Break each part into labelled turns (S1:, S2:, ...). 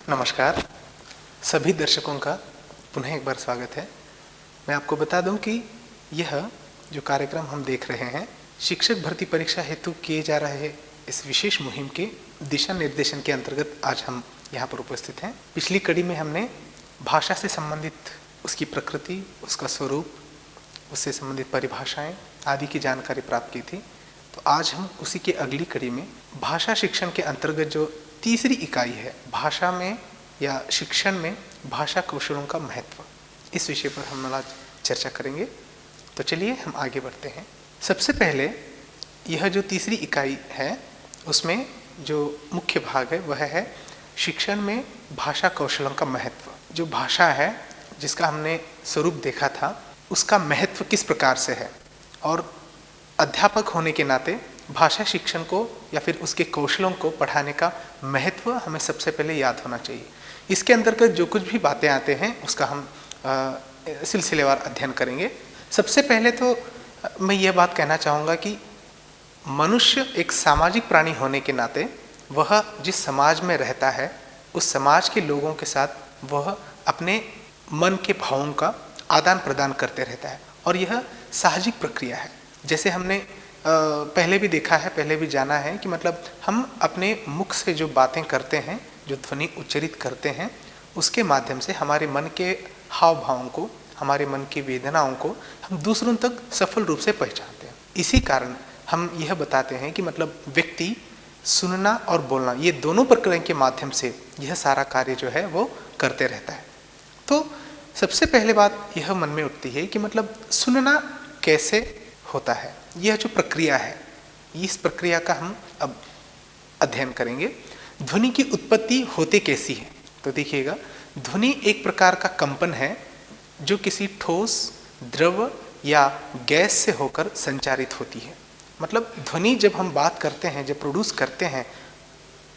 S1: नमस्कार, सभी दर्शकों का पुनः एक बार स्वागत है। मैं आपको बता दूं कि यह जो कार्यक्रम हम देख रहे हैं, शिक्षक भर्ती परीक्षा हेतु किए जा रहे इस विशेष मुहिम के दिशा निर्देशन के अंतर्गत आज हम यहाँ पर उपस्थित हैं। पिछली कड़ी में हमने भाषा से संबंधित उसकी प्रकृति, उसका स्वरूप, उससे संबंधित परिभाषाएं आदि की जानकारी प्राप्त की थी। तो आज हम उसी की अगली कड़ी में भाषा शिक्षण के अंतर्गत जो तीसरी इकाई है, भाषा में या शिक्षण में भाषा कौशलों का महत्व, इस विषय पर हम आज चर्चा करेंगे। तो चलिए हम आगे बढ़ते हैं। सबसे पहले यह जो तीसरी इकाई है, उसमें जो मुख्य भाग है वह है शिक्षण में भाषा कौशलों का महत्व। जो भाषा है जिसका हमने स्वरूप देखा था, उसका महत्व किस प्रकार से है, और अध्यापक होने के नाते भाषा शिक्षण को या फिर उसके कौशलों को पढ़ाने का महत्व हमें सबसे पहले याद होना चाहिए। इसके अंतर्गत जो कुछ भी बातें आते हैं उसका हम सिलसिलेवार अध्ययन करेंगे। सबसे पहले तो मैं यह बात कहना चाहूँगा कि मनुष्य एक सामाजिक प्राणी होने के नाते वह जिस समाज में रहता है, उस समाज के लोगों के साथ वह अपने मन के भावों का आदान प्रदान करते रहता है, और यह साहजिक प्रक्रिया है। जैसे हमने पहले भी देखा है, पहले भी जाना है कि मतलब हम अपने मुख से जो बातें करते हैं, जो ध्वनि उच्चरित करते हैं, उसके माध्यम से हमारे मन के हाव भावों को, हमारे मन की वेदनाओं को हम दूसरों तक सफल रूप से पहचानते हैं। इसी कारण हम यह बताते हैं कि मतलब व्यक्ति सुनना और बोलना, ये दोनों प्रक्रिया के माध्यम से यह सारा कार्य जो है वो करते रहता है। तो सबसे पहले बात यह मन में उठती है कि मतलब सुनना कैसे होता है। यह जो प्रक्रिया है, इस प्रक्रिया का हम अब अध्ययन करेंगे। ध्वनि की उत्पत्ति होते कैसी है, तो देखिएगा, ध्वनि एक प्रकार का कंपन है जो किसी ठोस, द्रव या गैस से होकर संचारित होती है। मतलब ध्वनि जब हम बात करते हैं, जब प्रोड्यूस करते हैं,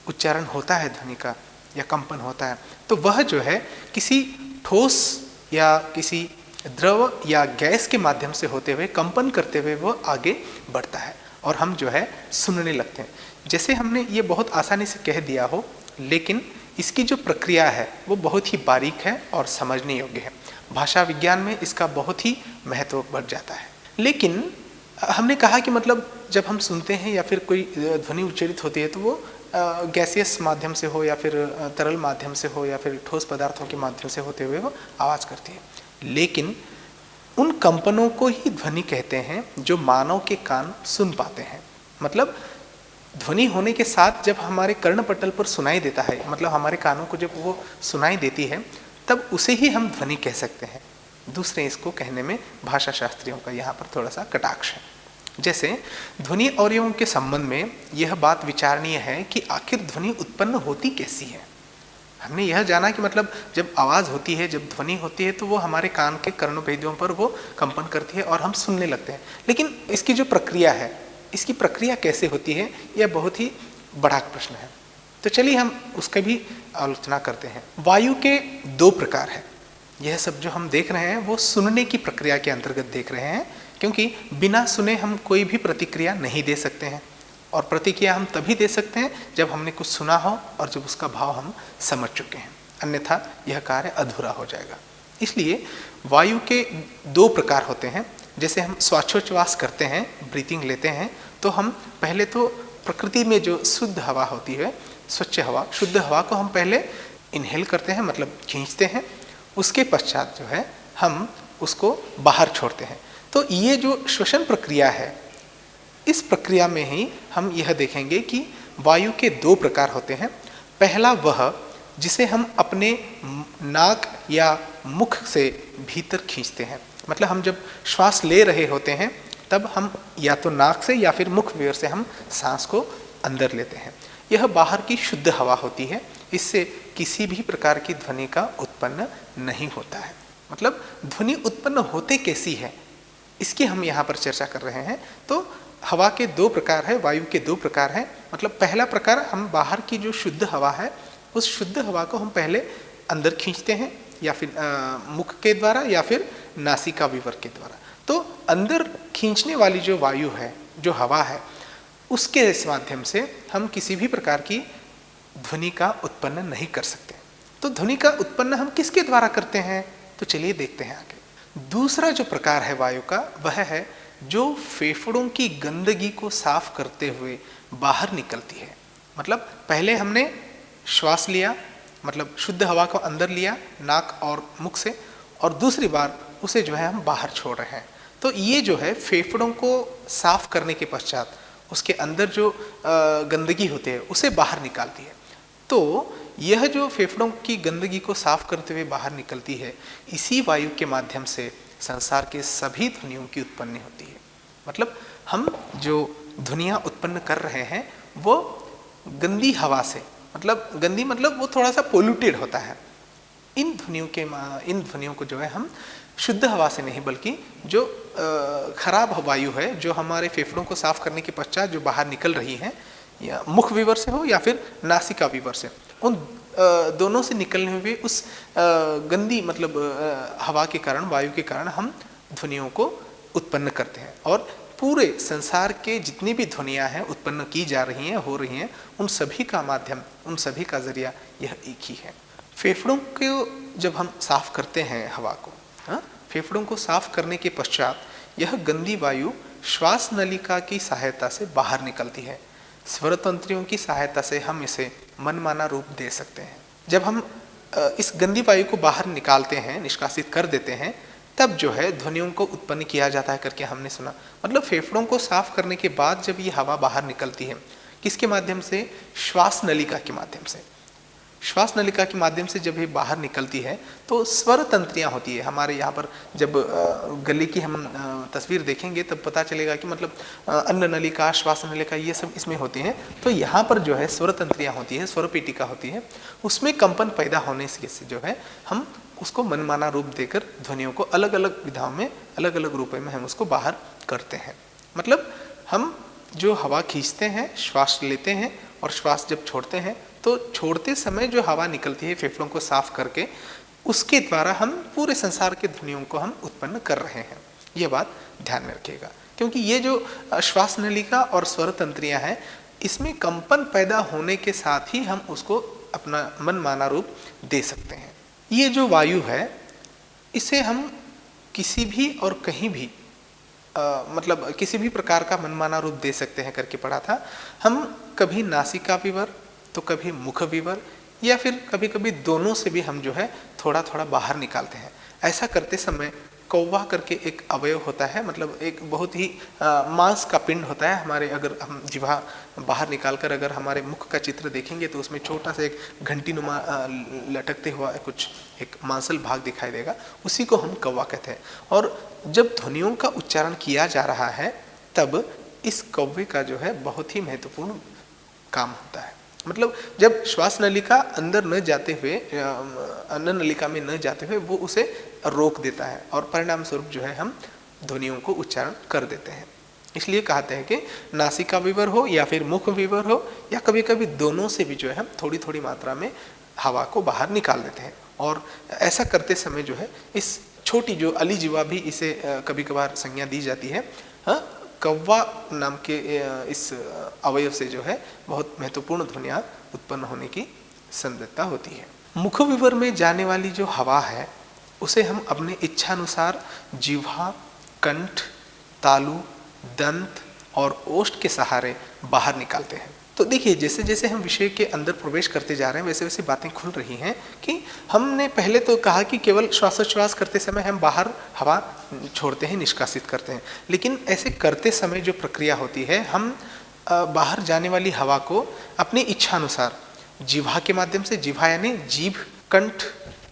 S1: उच्चारण होता है ध्वनि का या कंपन होता है, तो वह जो है किसी ठोस या किसी द्रव या गैस के माध्यम से होते हुए, कंपन करते हुए वो आगे बढ़ता है और हम जो है सुनने लगते हैं। जैसे हमने ये बहुत आसानी से कह दिया हो, लेकिन इसकी जो प्रक्रिया है वो बहुत ही बारीक है और समझने योग्य है। भाषा विज्ञान में इसका बहुत ही महत्व बढ़ जाता है। लेकिन हमने कहा कि मतलब जब हम सुनते हैं या फिर कोई ध्वनि उच्चरित होती है तो वो गैसियस माध्यम से हो या फिर तरल माध्यम से हो या फिर ठोस पदार्थों के माध्यम से होते हुए वो आवाज़ करती है। लेकिन उन कंपनों को ही ध्वनि कहते हैं जो मानव के कान सुन पाते हैं। मतलब ध्वनि होने के साथ जब हमारे कर्णपटल पर सुनाई देता है, मतलब हमारे कानों को जब वो सुनाई देती है, तब उसे ही हम ध्वनि कह सकते हैं। दूसरे इसको कहने में भाषा शास्त्रियों का यहाँ पर थोड़ा सा कटाक्ष है। जैसे ध्वनि अवयवों के संबंध में यह बात विचारणीय है कि आखिर ध्वनि उत्पन्न होती कैसी है। हमने यह जाना कि मतलब जब आवाज़ होती है, जब ध्वनि होती है, तो वो हमारे कान के कर्णभेदियों पर वो कंपन करती है और हम सुनने लगते हैं। लेकिन इसकी जो प्रक्रिया है, इसकी प्रक्रिया कैसे होती है, यह बहुत ही बड़ा प्रश्न है। तो चलिए हम उसकी भी आलोचना करते हैं। वायु के दो प्रकार है। यह सब जो हम देख रहे हैं वो सुनने की प्रक्रिया के अंतर्गत देख रहे हैं, क्योंकि बिना सुने हम कोई भी प्रतिक्रिया नहीं दे सकते हैं, और प्रतिक्रिया हम तभी दे सकते हैं जब हमने कुछ सुना हो और जब उसका भाव हम समझ चुके हैं, अन्यथा यह कार्य अधूरा हो जाएगा। इसलिए वायु के दो प्रकार होते हैं। जैसे हम श्वासोच्छ्वास करते हैं, ब्रीथिंग लेते हैं, तो हम पहले तो प्रकृति में जो शुद्ध हवा होती है, स्वच्छ हवा, शुद्ध हवा को हम पहले इनहेल करते हैं, मतलब खींचते हैं। उसके पश्चात जो है हम उसको बाहर छोड़ते हैं। तो ये जो श्वसन प्रक्रिया है, इस प्रक्रिया में ही हम यह देखेंगे कि वायु के दो प्रकार होते हैं। पहला वह जिसे हम अपने नाक या मुख से भीतर खींचते हैं। मतलब हम जब श्वास ले रहे होते हैं तब हम या तो नाक से या फिर मुख व्यय से हम सांस को अंदर लेते हैं। यह बाहर की शुद्ध हवा होती है, इससे किसी भी प्रकार की ध्वनि का उत्पन्न नहीं होता है। मतलब ध्वनि उत्पन्न होते कैसी है, इसकी हम यहाँ पर चर्चा कर रहे हैं। तो हवा के दो प्रकार है, वायु के दो प्रकार हैं। मतलब पहला प्रकार, हम बाहर की जो शुद्ध हवा है, उस शुद्ध हवा को हम पहले अंदर खींचते हैं, या फिर मुख के द्वारा या फिर नासिका विवर के द्वारा। तो अंदर खींचने वाली जो वायु है, जो हवा है, उसके इस माध्यम से हम किसी भी प्रकार की ध्वनि का उत्पन्न नहीं कर सकते। तो ध्वनि का उत्पन्न हम किसके द्वारा करते हैं, तो चलिए देखते हैं आगे। दूसरा जो प्रकार है वायु का, वह है जो फेफड़ों की गंदगी को साफ करते हुए बाहर निकलती है। मतलब पहले हमने श्वास लिया, मतलब शुद्ध हवा को अंदर लिया नाक और मुख से, और दूसरी बार उसे जो है हम बाहर छोड़ रहे हैं। तो ये जो है फेफड़ों को साफ करने के पश्चात उसके अंदर जो गंदगी होती है उसे बाहर निकालती है। तो यह जो फेफड़ों की गंदगी को साफ करते हुए बाहर निकलती है, इसी वायु के माध्यम से संसार के सभी ध्वनियों की उत्पत्ति होती है। मतलब हम जो ध्वनियाँ उत्पन्न कर रहे हैं वो गंदी हवा से, मतलब गंदी मतलब वो थोड़ा सा पोल्यूटेड होता है। इन ध्वनियों को जो है हम शुद्ध हवा से नहीं, बल्कि जो खराब वायु है जो हमारे फेफड़ों को साफ करने के पश्चात जो बाहर निकल रही है, या मुख विवर से हो या फिर नासिका विवर से, उन दोनों से निकलने हुए उस गंदी मतलब हवा के कारण, वायु के कारण हम ध्वनियों को उत्पन्न करते हैं। और पूरे संसार के जितनी भी ध्वनियाँ हैं उत्पन्न की जा रही हैं, हो रही हैं, उन सभी का माध्यम, उन सभी का जरिया यह एक ही है। फेफड़ों को जब हम साफ करते हैं हवा को, फेफड़ों को साफ करने के पश्चात यह गंदी वायु श्वास नलिका की सहायता से बाहर निकलती है। स्वर तंत्रियों की सहायता से हम इसे मनमाना रूप दे सकते हैं। जब हम इस गंदी वायु को बाहर निकालते हैं, निष्कासित कर देते हैं, तब जो है ध्वनियों को उत्पन्न किया जाता है करके हमने सुना। मतलब फेफड़ों को साफ करने के बाद जब ये हवा बाहर निकलती है, किसके माध्यम से? श्वास नलिका के माध्यम से। श्वास नलिका के माध्यम से जब ये बाहर निकलती है तो स्वर तंत्रियाँ होती है हमारे यहाँ पर। जब गले की हम तस्वीर देखेंगे तब पता चलेगा कि मतलब अन्न नलिका, श्वास नलिका, ये सब इसमें होती हैं। तो यहाँ पर जो है स्वर तंत्रियाँ होती है, स्वर पेटिका होती है, उसमें कंपन पैदा होने से जो है हम उसको मनमाना रूप देकर ध्वनियों को अलग अलग विधाओं में, अलग अलग रूपों में हम उसको बाहर करते हैं। मतलब हम जो हवा खींचते हैं, श्वास लेते हैं और श्वास जब छोड़ते हैं, तो छोड़ते समय जो हवा निकलती है फेफड़ों को साफ करके, उसके द्वारा हम पूरे संसार के ध्वनियों को हम उत्पन्न कर रहे हैं। ये बात ध्यान में रखिएगा, क्योंकि ये जो श्वास नलिका और स्वर तंत्रियाँ हैं, इसमें कंपन पैदा होने के साथ ही हम उसको अपना मनमाना रूप दे सकते हैं। ये जो वायु है, इसे हम किसी भी और कहीं भी मतलब किसी भी प्रकार का मनमाना रूप दे सकते हैं करके पढ़ा था। हम कभी नासिका विवर तो कभी मुख विवर, या फिर कभी कभी दोनों से भी हम जो है थोड़ा थोड़ा बाहर निकालते हैं। ऐसा करते समय कौवा करके एक अवयव होता है, मतलब एक बहुत ही मांस का पिंड होता है हमारे। अगर हम जिह्वा बाहर निकालकर अगर हमारे मुख का चित्र देखेंगे तो उसमें छोटा सा एक घंटी नुमा लटकते हुआ कुछ एक मांसल भाग दिखाई देगा, उसी को हम कौवा कहते हैं। और जब ध्वनियों का उच्चारण किया जा रहा है तब इस कौवे का जो है बहुत ही महत्वपूर्ण काम होता है। मतलब जब श्वास नलिका अंदर न जाते हुए, अन्न नलिका में न जाते हुए वो उसे रोक देता है और परिणाम स्वरूप जो है हम ध्वनियों को उच्चारण कर देते हैं। इसलिए कहते हैं कि नासिका विवर हो या फिर मुख विवर हो, या कभी कभी दोनों से भी जो है हम थोड़ी थोड़ी मात्रा में हवा को बाहर निकाल देते हैं। और ऐसा करते समय जो है इस छोटी जो अली जिह्वा भी इसे कभी कभार संज्ञा दी जाती है, कौवा नाम के इस अवयव से जो है बहुत महत्वपूर्ण ध्वनियाँ उत्पन्न होने की संभावना होती है। मुख विवर में जाने वाली जो हवा है उसे हम अपने इच्छानुसार जिह्वा, कंठ, तालु, दंत और ओष्ठ के सहारे बाहर निकालते हैं। तो देखिए, जैसे जैसे हम विषय के अंदर प्रवेश करते जा रहे हैं वैसे वैसे बातें खुल रही हैं कि हमने पहले तो कहा कि केवल श्वासोच्छ्वास करते समय हम बाहर हवा छोड़ते हैं, निष्कासित करते हैं। लेकिन ऐसे करते समय जो प्रक्रिया होती है, हम बाहर जाने वाली हवा को अपनी इच्छानुसार जिह्वा के माध्यम से, जिह्वा यानी जीभ, कंठ,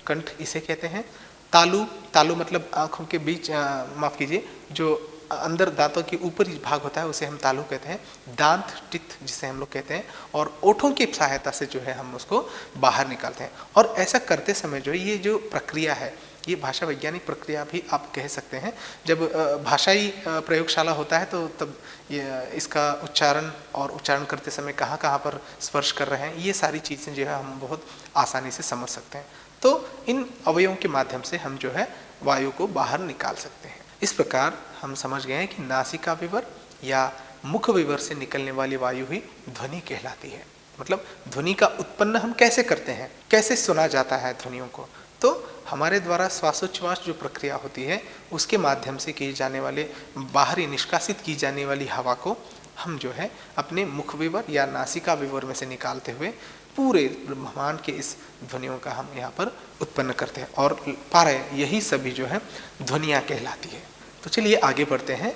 S1: कंठ इसे कहते हैं, तालु, तालु मतलब आँखों के बीच, माफ़ कीजिए, जो अंदर दांतों के ऊपरी भाग होता है उसे हम तालु कहते हैं, दांत, टिथ जिसे हम लोग कहते हैं, और ओठों की सहायता से जो है हम उसको बाहर निकालते हैं। और ऐसा करते समय जो ये जो प्रक्रिया है, ये भाषा वैज्ञानिक प्रक्रिया भी आप कह सकते हैं। जब भाषाई प्रयोगशाला होता है तो तब ये इसका उच्चारण और उच्चारण करते समय कहाँ कहाँ पर स्पर्श कर रहे हैं, ये सारी चीज़ें जो है हम बहुत आसानी से समझ सकते हैं। तो इन अवयवों के माध्यम से हम जो है वायु को बाहर निकाल सकते हैं। इस प्रकार हम समझ गए हैं कि नासिका विवर या मुख विवर से निकलने वाली वायु ही ध्वनि कहलाती है। मतलब ध्वनि का उत्पन्न हम कैसे करते हैं, कैसे सुना जाता है ध्वनियों को। तो हमारे द्वारा श्वासोच्छ्वास जो प्रक्रिया होती है उसके माध्यम से किए जाने वाले बाहरी निष्कासित की जाने वाली हवा को हम जो है अपने मुख विवर या नासिका विवर में से निकालते हुए पूरे ब्रह्मांड के इस ध्वनियों का हम यहाँ पर उत्पन्न करते हैं और पा रहे हैं, यही सभी जो है ध्वनियाँ कहलाती है। तो चलिए आगे बढ़ते हैं।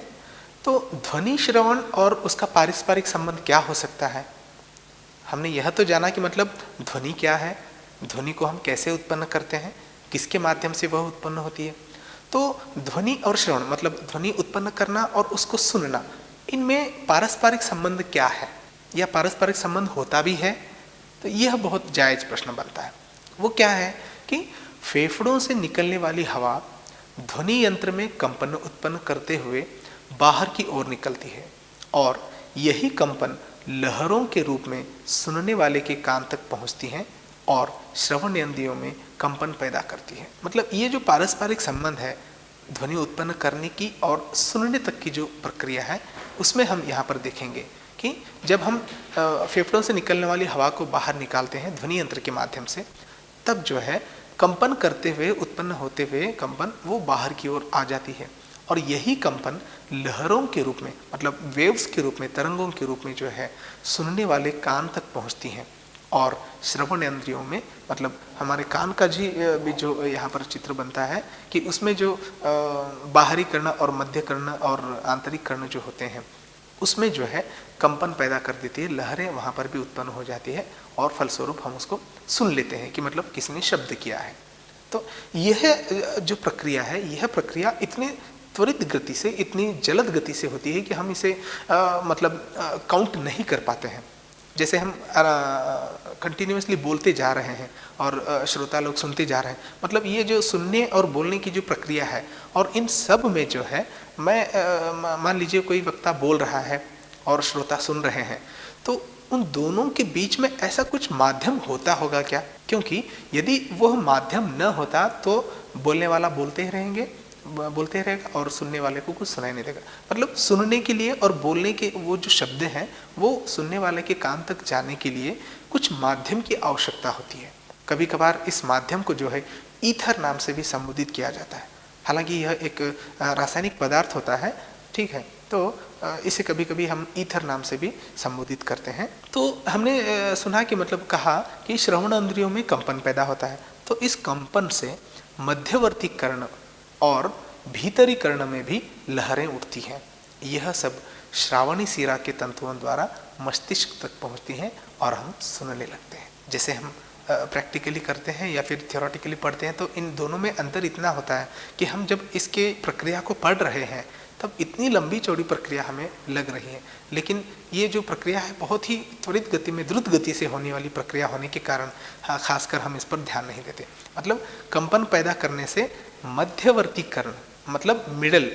S1: तो ध्वनि श्रवण और उसका पारस्परिक संबंध क्या हो सकता है। हमने यह तो जाना कि मतलब ध्वनि क्या है, ध्वनि को हम कैसे उत्पन्न करते हैं, किसके माध्यम से वह उत्पन्न होती है। तो ध्वनि और श्रवण मतलब ध्वनि उत्पन्न करना और उसको सुनना, इनमें पारस्परिक संबंध क्या है या पारस्परिक संबंध होता भी है। तो यह बहुत जायज प्रश्न बनता है। वो क्या है कि फेफड़ों से निकलने वाली हवा ध्वनि यंत्र में कंपन उत्पन्न करते हुए बाहर की ओर निकलती है और यही कंपन लहरों के रूप में सुनने वाले के कान तक पहुंचती हैं और श्रवण इंद्रियों में कंपन पैदा करती है। मतलब ये जो पारस्परिक संबंध है ध्वनि उत्पन्न करने की और सुनने तक की जो प्रक्रिया है, उसमें हम यहाँ पर देखेंगे कि जब हम फेफड़ों से निकलने वाली हवा को बाहर निकालते हैं ध्वनि यंत्र के माध्यम से, तब जो है कंपन करते हुए उत्पन्न होते हुए कंपन वो बाहर की ओर आ जाती है और यही कंपन लहरों के रूप में मतलब वेव्स के रूप में, तरंगों के रूप में जो है सुनने वाले कान तक पहुंचती हैं और श्रवण इंद्रियों में मतलब हमारे कान का भी जो यहाँ पर चित्र बनता है कि उसमें जो बाहरी कर्ण और मध्य कर्ण और आंतरिक कर्ण जो होते हैं उसमें जो है कंपन पैदा कर देती है, लहरें वहाँ पर भी उत्पन्न हो जाती है और फलस्वरूप हम उसको सुन लेते हैं कि मतलब किसी ने शब्द किया है। तो यह जो प्रक्रिया है, यह प्रक्रिया इतनी त्वरित गति से, इतनी जलद गति से होती है कि हम इसे काउंट नहीं कर पाते हैं। जैसे हम कंटिन्यूअसली बोलते जा रहे हैं और श्रोता लोग सुनते जा रहे हैं, मतलब ये जो सुनने और बोलने की जो प्रक्रिया है और इन सब में जो है मैं मान लीजिए कोई वक्ता बोल रहा है और श्रोता सुन रहे हैं, तो उन दोनों के बीच में ऐसा कुछ माध्यम होता होगा क्या? क्योंकि यदि वह माध्यम न होता तो बोलने वाला बोलते ही रहेगा और सुनने वाले को कुछ सुनाई नहीं देगा। मतलब सुनने के लिए और बोलने के वो जो शब्द हैं वो सुनने वाले के कान तक जाने के लिए कुछ माध्यम की आवश्यकता होती है। कभी कभार इस माध्यम को जो है ईथर नाम से भी संबोधित किया जाता है। हालांकि यह एक रासायनिक पदार्थ होता है, ठीक है, तो इसे कभी कभी हम ईथर नाम से भी संबोधित करते हैं। तो हमने सुना कि मतलब कहा कि श्रवण इंद्रियों में कंपन पैदा होता है, तो इस कंपन से मध्यवर्ती कर्ण और भीतरी कर्ण में भी लहरें उठती हैं। यह सब श्रावणी शिरा के तंतुओं द्वारा मस्तिष्क तक पहुंचती हैं और हम सुनने लगते हैं। जैसे हम प्रैक्टिकली करते हैं या फिर थ्योरेटिकली पढ़ते हैं तो इन दोनों में अंतर इतना होता है कि हम जब इसके प्रक्रिया को पढ़ रहे हैं तब इतनी लंबी चौड़ी प्रक्रिया हमें लग रही है, लेकिन ये जो प्रक्रिया है बहुत ही त्वरित गति में, द्रुत गति से होने वाली प्रक्रिया होने के कारण खासकर हम इस पर ध्यान नहीं देते। मतलब कंपन पैदा करने से मध्यवर्ती कर्ण मतलब मिडल,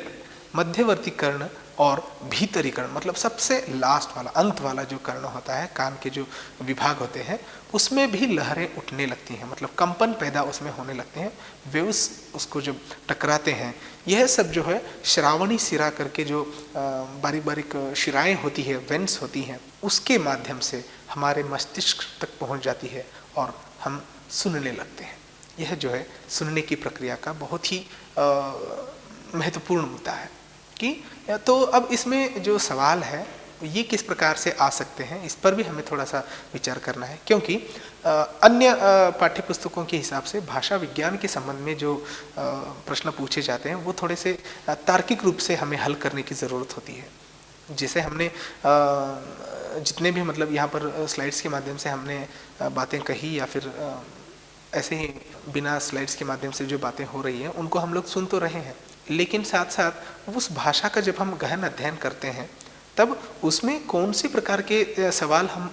S1: मध्यवर्ती कर्ण और भीतरी कर्ण मतलब सबसे लास्ट वाला, अंत वाला जो कर्ण होता है, कान के जो विभाग होते हैं उसमें भी लहरें उठने लगती हैं, मतलब कंपन पैदा उसमें होने लगते हैं। वेव्स उसको जब टकराते हैं, यह सब जो है श्रावणी शिरा करके जो बारीक बारीक शिराएं होती है, वेंट्स होती हैं, उसके माध्यम से हमारे मस्तिष्क तक पहुंच जाती है और हम सुनने लगते हैं। यह जो है सुनने की प्रक्रिया का बहुत ही महत्वपूर्ण मुद्दा है कि तो अब इसमें जो सवाल है ये किस प्रकार से आ सकते हैं, इस पर भी हमें थोड़ा सा विचार करना है। क्योंकि अन्य पाठ्य पुस्तकों के हिसाब से भाषा विज्ञान के संबंध में जो प्रश्न पूछे जाते हैं वो थोड़े से तार्किक रूप से हमें हल करने की ज़रूरत होती है। जैसे हमने जितने भी मतलब यहाँ पर स्लाइड्स के माध्यम से हमने बातें कही या फिर ऐसे ही बिना स्लाइड्स के माध्यम से जो बातें हो रही हैं उनको हम लोग सुन तो रहे हैं, लेकिन साथ साथ उस भाषा का जब हम गहन अध्ययन करते हैं तब उसमें कौन सी प्रकार के सवाल हम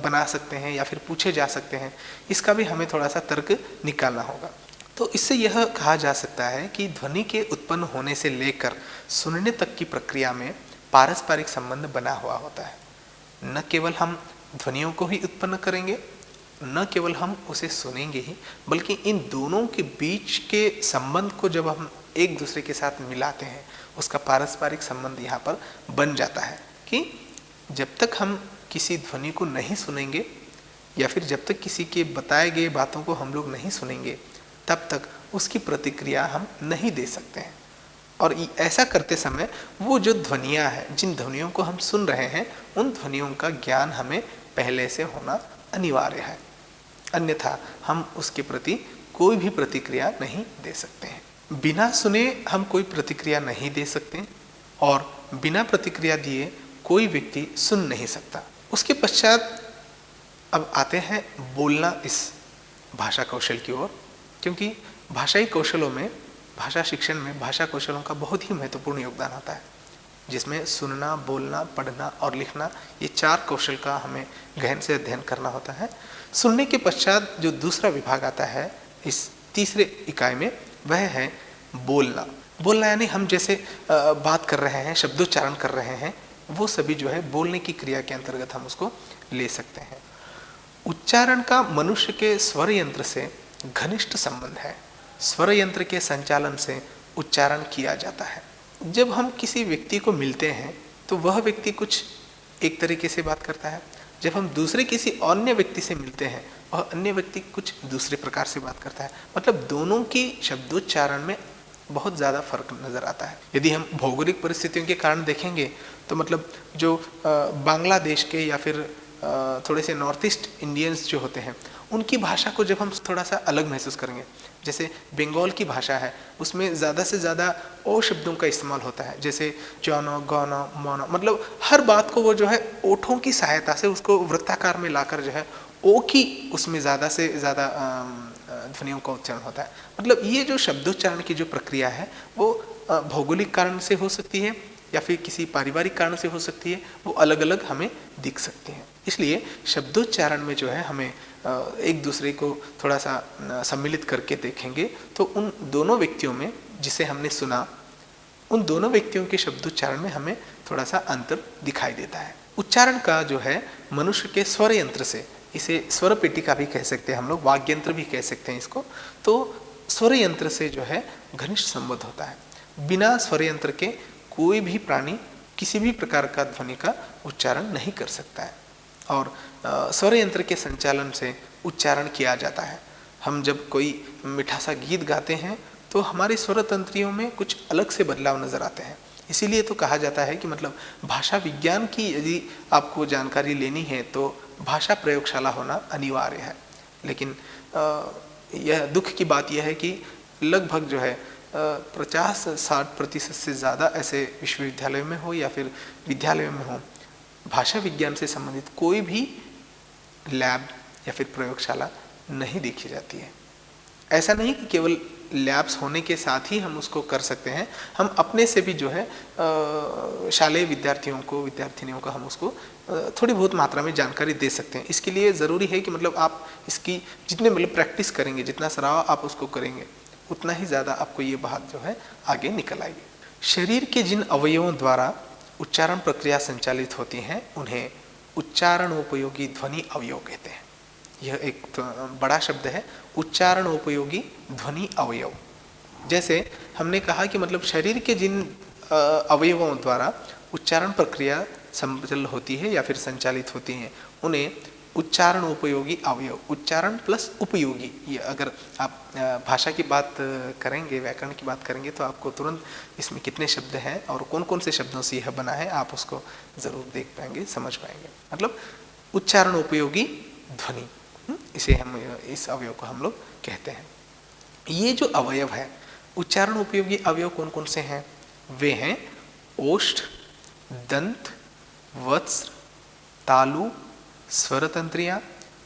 S1: बना सकते हैं या फिर पूछे जा सकते हैं, इसका भी हमें थोड़ा सा तर्क निकालना होगा। तो इससे यह कहा जा सकता है कि ध्वनि के उत्पन्न होने से लेकर सुनने तक की प्रक्रिया में पारस्परिक संबंध बना हुआ होता है। न केवल हम ध्वनियों को ही उत्पन्न करेंगे, न केवल हम उसे सुनेंगे ही, बल्कि इन दोनों के बीच के संबंध को जब हम एक दूसरे के साथ मिलाते हैं उसका पारस्परिक संबंध यहाँ पर बन जाता है कि जब तक हम किसी ध्वनि को नहीं सुनेंगे या फिर जब तक किसी के बताए गए बातों को हम लोग नहीं सुनेंगे तब तक उसकी प्रतिक्रिया हम नहीं दे सकते हैं। और ऐसा करते समय वो जो ध्वनियाँ हैं, जिन ध्वनियों को हम सुन रहे हैं, उन ध्वनियों का ज्ञान हमें पहले से होना अनिवार्य है, अन्यथा हम उसके प्रति कोई भी प्रतिक्रिया नहीं दे सकते हैं। बिना सुने हम कोई प्रतिक्रिया नहीं दे सकते और बिना प्रतिक्रिया दिए कोई व्यक्ति सुन नहीं सकता। उसके पश्चात अब आते हैं बोलना इस भाषा कौशल की ओर, क्योंकि भाषाई कौशलों में, भाषा शिक्षण में भाषा कौशलों का बहुत ही महत्वपूर्ण योगदान होता है, जिसमें सुनना, बोलना, पढ़ना और लिखना, ये 4 कौशल का हमें गहन से अध्ययन करना होता है। सुनने के पश्चात जो दूसरा विभाग आता है इस तीसरे इकाई में, वह है बोलना। बोलना यानी हम जैसे बात कर रहे हैं, शब्दोच्चारण कर रहे हैं, वो सभी जो है बोलने की क्रिया के अंतर्गत हम उसको ले सकते हैं। उच्चारण का मनुष्य के स्वर यंत्र से घनिष्ठ संबंध है। स्वर यंत्र के संचालन से उच्चारण किया जाता है। जब हम किसी व्यक्ति को मिलते हैं तो वह व्यक्ति कुछ एक तरीके से बात करता है, जब हम दूसरे किसी अन्य व्यक्ति से मिलते हैं वह अन्य व्यक्ति कुछ दूसरे प्रकार से बात करता है। मतलब दोनों की शब्दोच्चारण में बहुत ज़्यादा फर्क नज़र आता है। यदि हम भौगोलिक परिस्थितियों के कारण देखेंगे तो मतलब जो बांग्लादेश के या फिर थोड़े से नॉर्थ ईस्ट इंडियंस जो होते हैं, उनकी भाषा को जब हम थोड़ा सा अलग महसूस करेंगे, जैसे बंगाल की भाषा है उसमें ज़्यादा से ज़्यादा ओ शब्दों का इस्तेमाल होता है, जैसे जौनो, गौनो, मोनो, मतलब हर बात को वो जो है ओठों की सहायता से उसको वृत्ताकार में लाकर जो है ओ की उसमें ज़्यादा से ज़्यादा ध्वनियों का उच्चारण होता है। मतलब ये जो शब्दोच्चारण की जो प्रक्रिया है वो भौगोलिक कारण से हो सकती है या फिर किसी पारिवारिक कारण से हो सकती है, वो अलग अलग हमें दिख सकती हैं। इसलिए शब्दोच्चारण में जो है हमें एक दूसरे को थोड़ा सा सम्मिलित करके देखेंगे तो उन दोनों व्यक्तियों में, जिसे हमने सुना, उन दोनों व्यक्तियों के शब्दोच्चारण में हमें थोड़ा सा अंतर दिखाई देता है। उच्चारण का जो है मनुष्य के स्वर यंत्र से, इसे स्वर पेटी का भी कह सकते हैं हम लोग, वाग्य यंत्र भी कह सकते हैं इसको, तो स्वर यंत्र से जो है घनिष्ठ संबंध होता है। बिना स्वर यंत्र के कोई भी प्राणी किसी भी प्रकार का ध्वनि का उच्चारण नहीं कर सकता है और स्वर यंत्र के संचालन से उच्चारण किया जाता है। हम जब कोई मीठा सा गीत गाते हैं तो हमारे स्वर तंत्रियों में कुछ अलग से बदलाव नज़र आते हैं। इसीलिए तो कहा जाता है कि मतलब भाषा विज्ञान की यदि आपको जानकारी लेनी है तो भाषा प्रयोगशाला होना अनिवार्य है। लेकिन यह दुख की बात यह है कि लगभग जो है 50-60% से ज़्यादा ऐसे विश्वविद्यालयों में हो या फिर विद्यालयों में हो, भाषा विज्ञान से संबंधित कोई भी लैब या फिर प्रयोगशाला नहीं देखी जाती है। ऐसा नहीं कि केवल लैब्स होने के साथ ही हम उसको कर सकते हैं, हम अपने से भी जो है शालेय विद्यार्थियों को, विद्यार्थिनियों को हम उसको थोड़ी बहुत मात्रा में जानकारी दे सकते हैं। इसके लिए ज़रूरी है कि मतलब आप इसकी जितने मतलब प्रैक्टिस करेंगे, जितना सराव आप उसको करेंगे, उतना ही ज़्यादा आपको ये बात जो है आगे निकल आएगी। शरीर के जिन अवयवों द्वारा उच्चारण प्रक्रिया संचालित होती हैं उन्हें उच्चारणोपयोगी ध्वनि अवयव कहते हैं। यह एक बड़ा शब्द है, उच्चारणोपयोगी ध्वनि अवयव। जैसे हमने कहा कि मतलब शरीर के जिन अवयवों द्वारा उच्चारण प्रक्रिया संचालित होती है या फिर संचालित होती हैं उन्हें उच्चारण उपयोगी अवयव, उच्चारण प्लस उपयोगी, ये अगर आप भाषा की बात करेंगे, व्याकरण की बात करेंगे तो आपको तुरंत इसमें कितने शब्द हैं और कौन कौन से शब्दों से यह बना है आप उसको ज़रूर देख पाएंगे, समझ पाएंगे। मतलब उच्चारण उपयोगी ध्वनि, इसे हम, इस अवयव को हम लोग कहते हैं। ये जो अवयव है उच्चारण उपयोगी अवयव कौन कौन से हैं? वे हैं ओष्ठ, दंत, वत्स, तालु, स्वर तंत्रियाँ,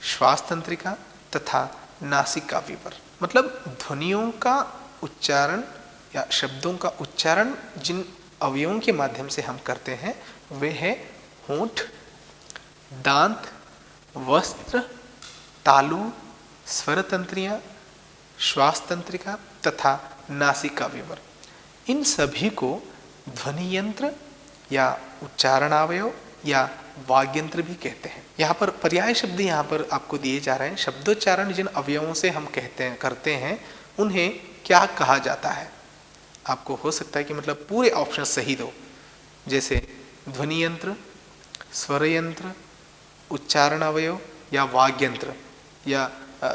S1: श्वास तंत्रिका तथा नासिका विवर। मतलब ध्वनियों का उच्चारण या शब्दों का उच्चारण जिन अवयवों के माध्यम से हम करते हैं वे हैं होंठ, दांत, वस्त्र, तालु, स्वर तंत्रियाँ, श्वास तंत्रिका तथा नासिका विवर। इन सभी को ध्वनि यंत्र या उच्चारणावयव या वाग्यंत्र भी कहते हैं। यहाँ पर पर्याय शब्द यहाँ पर आपको दिए जा रहे हैं। शब्दोच्चारण जिन अवयवों से हम करते हैं उन्हें क्या कहा जाता है? आपको हो सकता है कि मतलब पूरे ऑप्शन सही दो, जैसे ध्वनि यंत्र, स्वर यंत्र, उच्चारण अवयव या वाग्यंत्र, या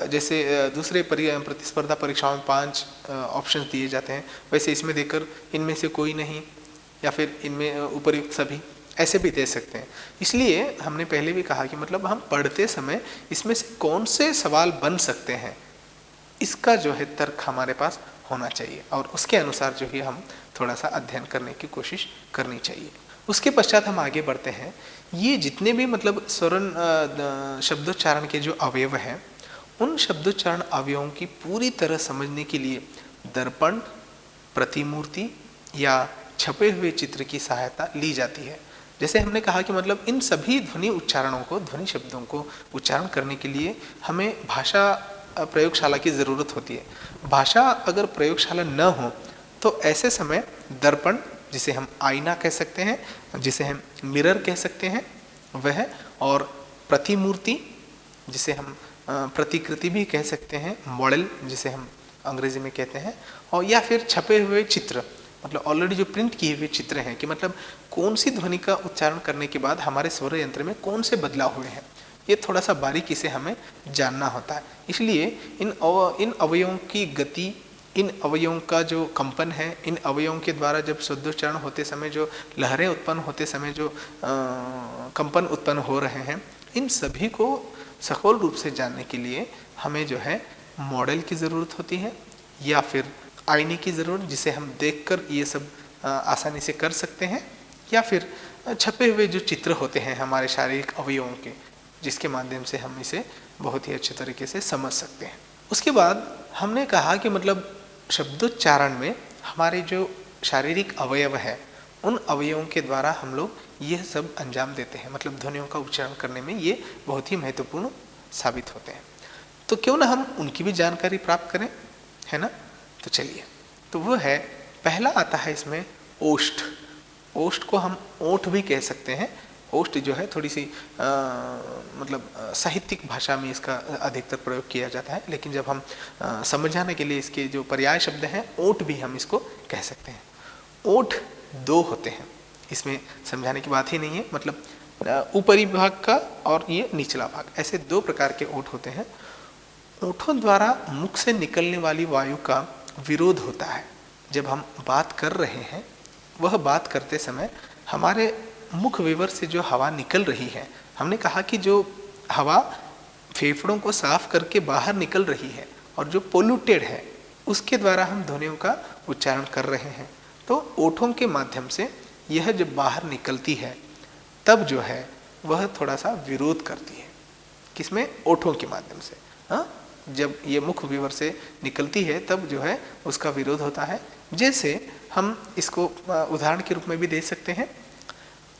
S1: जैसे दूसरे प्रतिस्पर्धा परीक्षाओं में 5 ऑप्शन दिए जाते हैं, वैसे इसमें देकर इनमें से कोई नहीं या फिर इनमें उपर्युक्त सभी, ऐसे भी दे सकते हैं। इसलिए हमने पहले भी कहा कि मतलब हम पढ़ते समय इसमें से कौन से सवाल बन सकते हैं, इसका जो है तर्क हमारे पास होना चाहिए और उसके अनुसार जो है हम थोड़ा सा अध्ययन करने की कोशिश करनी चाहिए। उसके पश्चात हम आगे बढ़ते हैं। ये जितने भी मतलब स्वरण शब्दोच्चारण के जो अवयव हैं, उन शब्दोच्चारण अवयवों की पूरी तरह समझने के लिए दर्पण, प्रतिमूर्ति या छपे हुए चित्र की सहायता ली जाती है। जैसे हमने कहा कि मतलब इन सभी ध्वनि उच्चारणों को, ध्वनि शब्दों को उच्चारण करने के लिए हमें भाषा प्रयोगशाला की ज़रूरत होती है। भाषा अगर प्रयोगशाला न हो तो ऐसे समय दर्पण, जिसे हम आईना कह सकते हैं, जिसे हम मिरर कह सकते हैं, वह, और प्रतिमूर्ति जिसे हम प्रतिकृति भी कह सकते हैं, मॉडल जिसे हम अंग्रेजी में कहते हैं, और या फिर छपे हुए चित्र, मतलब ऑलरेडी जो प्रिंट किए हुए चित्र हैं कि मतलब कौन सी ध्वनि का उच्चारण करने के बाद हमारे स्वर यंत्र में कौन से बदलाव हुए हैं, ये थोड़ा सा बारीकी से हमें जानना होता है। इसलिए इन अवयवों की गति, इन अवयवों का जो कंपन है, इन अवयवों के द्वारा जब शब्दोच्चारण होते समय जो लहरें उत्पन्न होते समय जो कंपन उत्पन्न हो रहे हैं, इन सभी को सखोल रूप से जानने के लिए हमें जो है मॉडल की ज़रूरत होती है या फिर आईने की ज़रूरत, जिसे हम देखकर ये सब आसानी से कर सकते हैं, या फिर छपे हुए जो चित्र होते हैं हमारे शारीरिक अवयवों के, जिसके माध्यम से हम इसे बहुत ही अच्छे तरीके से समझ सकते हैं। उसके बाद हमने कहा कि मतलब शब्दोच्चारण में हमारे जो शारीरिक अवयव है, उन अवयवों के द्वारा हम लोग यह सब अंजाम देते हैं, मतलब ध्वनियों का उच्चारण करने में ये बहुत ही महत्वपूर्ण साबित होते हैं। तो क्यों ना हम उनकी भी जानकारी प्राप्त करें, है ना। तो चलिए, तो वो है, पहला आता है इसमें ओष्ठ। ओष्ठ को हम ओठ भी कह सकते हैं। ओष्ठ जो है थोड़ी सी मतलब साहित्यिक भाषा में इसका अधिकतर प्रयोग किया जाता है, लेकिन जब हम समझाने के लिए इसके जो पर्याय शब्द हैं, ओठ भी हम इसको कह सकते हैं। ओठ 2 होते हैं, इसमें समझाने की बात ही नहीं है, मतलब ऊपरी भाग का और ये निचला भाग, ऐसे 2 प्रकार के ओठ होते हैं। ओठों द्वारा मुख से निकलने वाली वायु का विरोध होता है। जब हम बात कर रहे हैं, वह बात करते समय हमारे मुख विवर से जो हवा निकल रही है, हमने कहा कि जो हवा फेफड़ों को साफ करके बाहर निकल रही है और जो पोल्यूटेड है, उसके द्वारा हम ध्वनियों का उच्चारण कर रहे हैं। तो ओठों के माध्यम से यह जब बाहर निकलती है, तब जो है वह थोड़ा सा विरोध करती है। किसमें? ओठों के माध्यम से। हाँ, जब ये मुख विवर से निकलती है तब जो है उसका विरोध होता है। जैसे हम इसको उदाहरण के रूप में भी दे सकते हैं।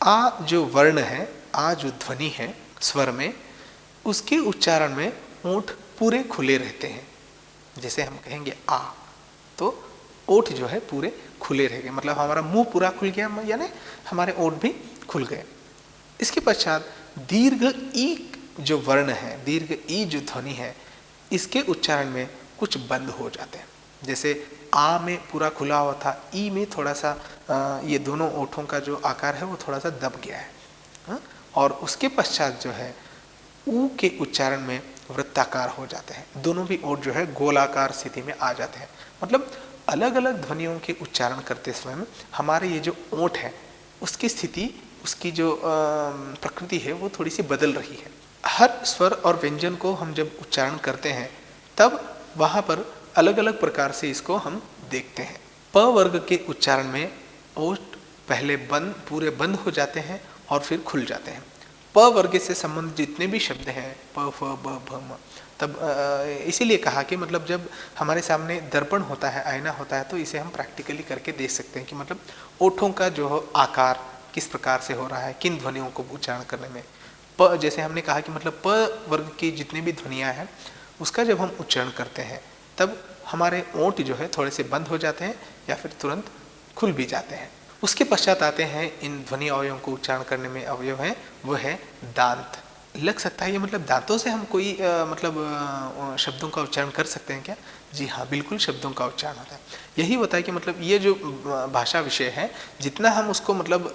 S1: आ जो वर्ण है, आ जो ध्वनि है स्वर में, उसके उच्चारण में ओठ पूरे खुले रहते हैं। जैसे हम कहेंगे आ, तो ओठ जो है पूरे खुले रह गए, मतलब हमारा मुंह पूरा खुल गया, यानी हमारे ओठ भी खुल गए। इसके पश्चात दीर्घ ई जो वर्ण है, दीर्घ ई जो ध्वनि है, इसके उच्चारण में कुछ बंद हो जाते हैं। जैसे आ में पूरा खुला हुआ था, ई में थोड़ा सा ये दोनों ओठों का जो आकार है वो थोड़ा सा दब गया है। हाँ? और उसके पश्चात जो है ऊ के उच्चारण में वृत्ताकार हो जाते हैं। दोनों भी ओठ जो है गोलाकार स्थिति में आ जाते हैं। मतलब अलग अलग ध्वनियों के उच्चारण करते समय में हमारे ये जो ओठ है, उसकी स्थिति, उसकी जो प्रकृति है, वो थोड़ी सी बदल रही है। हर स्वर और व्यंजन को हम जब उच्चारण करते हैं, तब वहाँ पर अलग अलग प्रकार से इसको हम देखते हैं। प वर्ग के उच्चारण में ओठ पहले पूरे बंद हो जाते हैं और फिर खुल जाते हैं। प वर्ग से संबंधित जितने भी शब्द हैं, प, फ, ब, भ, म, तब इसीलिए कहा कि मतलब जब हमारे सामने दर्पण होता है, आईना होता है, तो इसे हम प्रैक्टिकली करके देख सकते हैं कि मतलब ओठों का जो आकार किस प्रकार से हो रहा है, किन ध्वनियों को उच्चारण करने में। प जैसे हमने कहा कि मतलब प वर्ग की जितनी भी ध्वनियाँ हैं, उसका जब हम उच्चारण करते हैं, तब हमारे ओंठ जो है थोड़े से बंद हो जाते हैं या फिर तुरंत खुल भी जाते हैं। उसके पश्चात आते हैं इन ध्वनि अवयवों को उच्चारण करने में अवयव है, वो है दांत। लग सकता है ये मतलब दांतों से हम कोई मतलब शब्दों का उच्चारण कर सकते हैं क्या? जी हाँ, बिल्कुल शब्दों का उच्चारण होता है। यही होता है कि मतलब ये जो भाषा विषय है, जितना हम उसको मतलब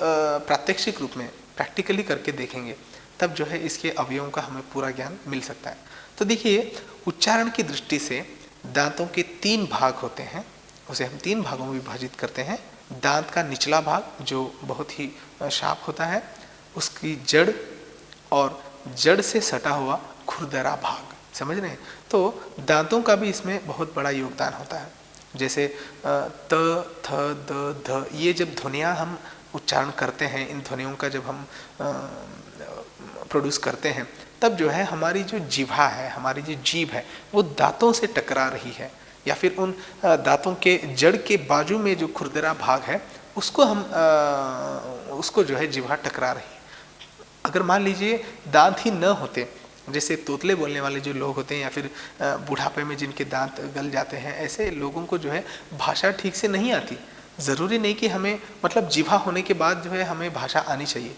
S1: प्रात्यक्षिक रूप में प्रैक्टिकली करके देखेंगे, तब जो है इसके अवयवों का हमें पूरा ज्ञान मिल सकता है। तो देखिए, उच्चारण की दृष्टि से दांतों के 3 भाग होते हैं, उसे हम 3 भागों में विभाजित करते हैं। दांत का निचला भाग जो बहुत ही शार्प होता है, उसकी जड़ और जड़ से सटा हुआ खुरदरा भाग, समझ रहे हैं। तो दांतों का भी इसमें बहुत बड़ा योगदान होता है। जैसे त, थ, द, ध, ये जब ध्वनियाँ हम उच्चारण करते हैं, इन ध्वनियों का जब हम प्रोड्यूस करते हैं, तब जो है हमारी जो जिह्वा है, हमारी जो जीभ है, वो दांतों से टकरा रही है, या फिर उन दांतों के जड़ के बाजू में जो खुरदरा भाग है उसको हम उसको जो है जिह्वा टकरा रही है। अगर मान लीजिए दांत ही न होते, जैसे तोतले बोलने वाले जो लोग होते हैं, या फिर बुढ़ापे में जिनके दांत गल जाते हैं, ऐसे लोगों को जो है भाषा ठीक से नहीं आती। ज़रूरी नहीं कि हमें मतलब जिह्वा होने के बाद जो है हमें भाषा आनी चाहिए,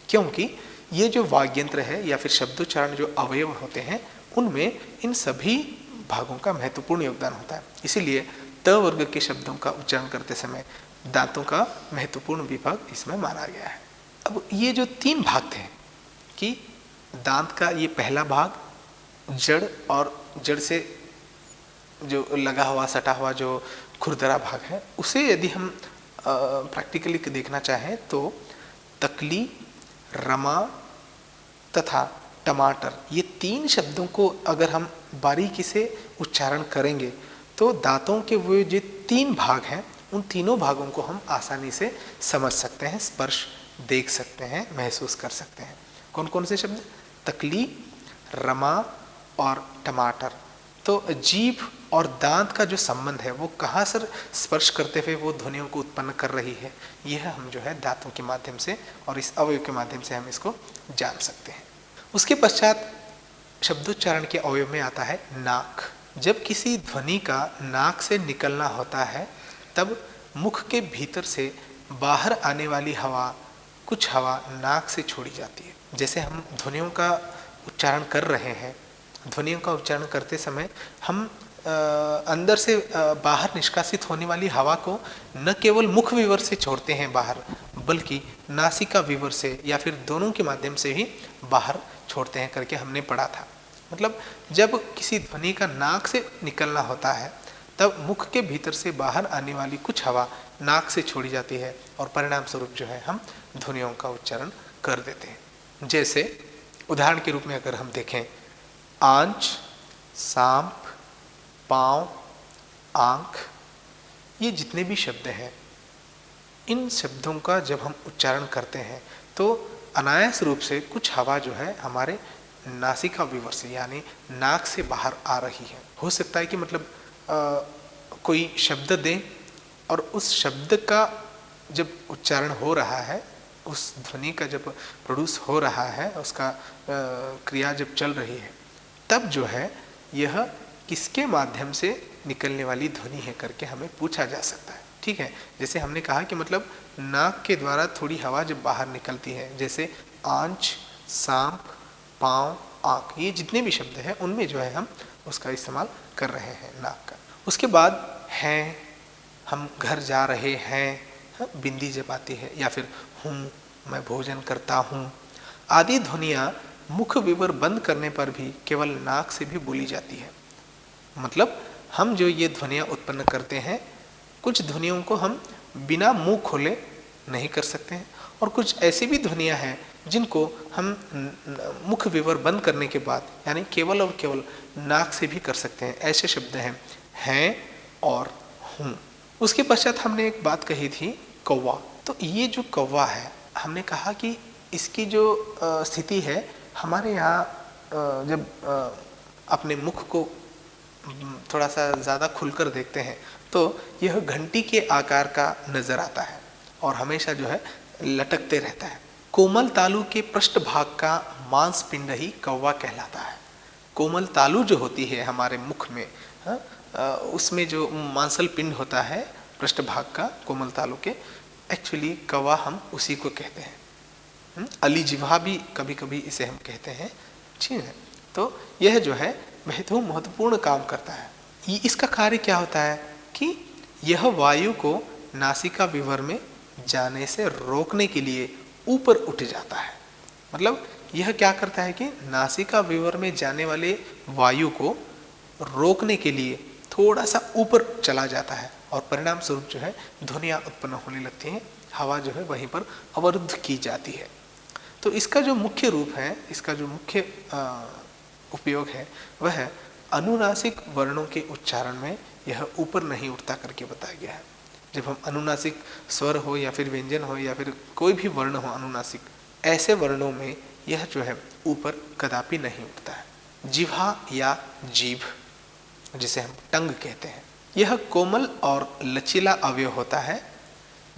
S1: क्योंकि ये जो वाग्यंत्र है या फिर शब्दोच्चारण जो अवयव होते हैं, उनमें इन सभी भागों का महत्वपूर्ण योगदान होता है। इसीलिए त वर्ग के शब्दों का उच्चारण करते समय दांतों का महत्वपूर्ण विभाग इसमें माना गया है। अब ये जो 3 भाग थे कि दांत का ये पहला भाग, जड़ और जड़ से जो लगा हुआ सटा हुआ जो खुरदरा भाग है, उसे यदि हम प्रैक्टिकली देखना चाहें तो तकली, रमा तथा टमाटर, ये 3 शब्दों को अगर हम बारीकी से उच्चारण करेंगे तो दांतों के वो जो 3 भाग हैं, उन तीनों भागों को हम आसानी से समझ सकते हैं, स्पर्श देख सकते हैं, महसूस कर सकते हैं। कौन कौन से शब्द? तकली, रमा और टमाटर। तो जीभ और दांत का जो संबंध है वो कहाँ से स्पर्श करते हुए वो ध्वनियों को उत्पन्न कर रही है, यह हम जो है दांतों के माध्यम से और इस अवयव के माध्यम से हम इसको जान सकते हैं। उसके पश्चात शब्दोच्चारण के अवयव में आता है नाक। जब किसी ध्वनि का नाक से निकलना होता है, तब मुख के भीतर से बाहर आने वाली हवा, कुछ हवा नाक से छोड़ी जाती है। जैसे हम ध्वनियों का उच्चारण कर रहे हैं, ध्वनियों का उच्चारण करते समय हम अंदर से बाहर निष्कासित होने वाली हवा को न केवल मुख विवर से छोड़ते हैं बाहर, बल्कि नासिका विवर से या फिर दोनों के माध्यम से भी बाहर छोड़ते हैं करके हमने पढ़ा था। मतलब जब किसी ध्वनि का नाक से निकलना होता है, तब मुख के भीतर से बाहर आने वाली कुछ हवा नाक से छोड़ी जाती है और परिणाम स्वरूप जो है हम ध्वनियों का उच्चारण कर देते हैं। जैसे उदाहरण के रूप में अगर हम देखें, आंच, सांप, पाँव, आँख, ये जितने भी शब्द हैं, इन शब्दों का जब हम उच्चारण करते हैं तो अनायास रूप से कुछ हवा जो है हमारे नासिका विवर से यानी नाक से बाहर आ रही है। हो सकता है कि मतलब कोई शब्द दें और उस शब्द का जब उच्चारण हो रहा है, उस ध्वनि का जब प्रोड्यूस हो रहा है, उसका क्रिया जब चल रही है, तब जो है यह किसके माध्यम से निकलने वाली ध्वनि है करके हमें पूछा जा सकता है। ठीक है, जैसे हमने कहा कि मतलब नाक के द्वारा थोड़ी हवा जब बाहर निकलती है, जैसे आंच, सांप, पाँव, आँख, ये जितने भी शब्द हैं उनमें जो है हम उसका इस्तेमाल कर रहे हैं नाक का। उसके बाद हैं, हम घर जा रहे हैं, बिंदी जब आती है, या फिर हूँ, मैं भोजन करता हूँ, आदि ध्वनियाँ मुख विवर बंद करने पर भी केवल नाक से भी बोली जाती है। मतलब हम जो ये ध्वनियाँ उत्पन्न करते हैं, कुछ ध्वनियों को हम बिना मुंह खोले नहीं कर सकते हैं, और कुछ ऐसी भी ध्वनियाँ हैं जिनको हम मुख विवर बंद करने के बाद यानी केवल और केवल नाक से भी कर सकते हैं। ऐसे शब्द हैं और हूँ। उसके पश्चात हमने एक बात कही थी, कौवा। तो ये जो कौवा है, हमने कहा कि इसकी जो स्थिति है, हमारे यहाँ जब अपने मुख को थोड़ा सा ज़्यादा खुलकर देखते हैं तो यह घंटी के आकार का नज़र आता है और हमेशा जो है लटकते रहता है। कोमल तालु के पृष्ठ भाग का मांसपिंड ही कौवा कहलाता है। कोमल तालु जो होती है हमारे मुख में, उसमें जो मांसल पिंड होता है पृष्ठ भाग का, कोमल तालु के, एक्चुअली कौवा हम उसी को कहते हैं। अली जिह्वा भी कभी कभी इसे हम कहते हैं। ठीक है, तो यह जो है महत्वपूर्ण काम करता है। इसका कार्य क्या होता है कि यह वायु को नासिका विवर में जाने से रोकने के लिए ऊपर उठ जाता है। मतलब यह क्या करता है कि नासिका विवर में जाने वाले वायु को रोकने के लिए थोड़ा सा ऊपर चला जाता है और परिणाम स्वरूप जो है ध्वनियाँ उत्पन्न होने लगती हैं, हवा जो है वहीं पर अवरुद्ध की जाती है। तो इसका जो मुख्य रूप है, इसका जो मुख्य उपयोग है वह है अनुनासिक वर्णों के उच्चारण में यह ऊपर नहीं उठता करके बताया गया है। जब हम अनुनासिक स्वर हो या फिर व्यंजन हो या फिर कोई भी वर्ण हो अनुनासिक, ऐसे वर्णों में यह जो है ऊपर कदापि नहीं उठता है। जिह्वा या जीभ, जिसे हम टंग कहते हैं, यह कोमल और लचीला अवयव होता है।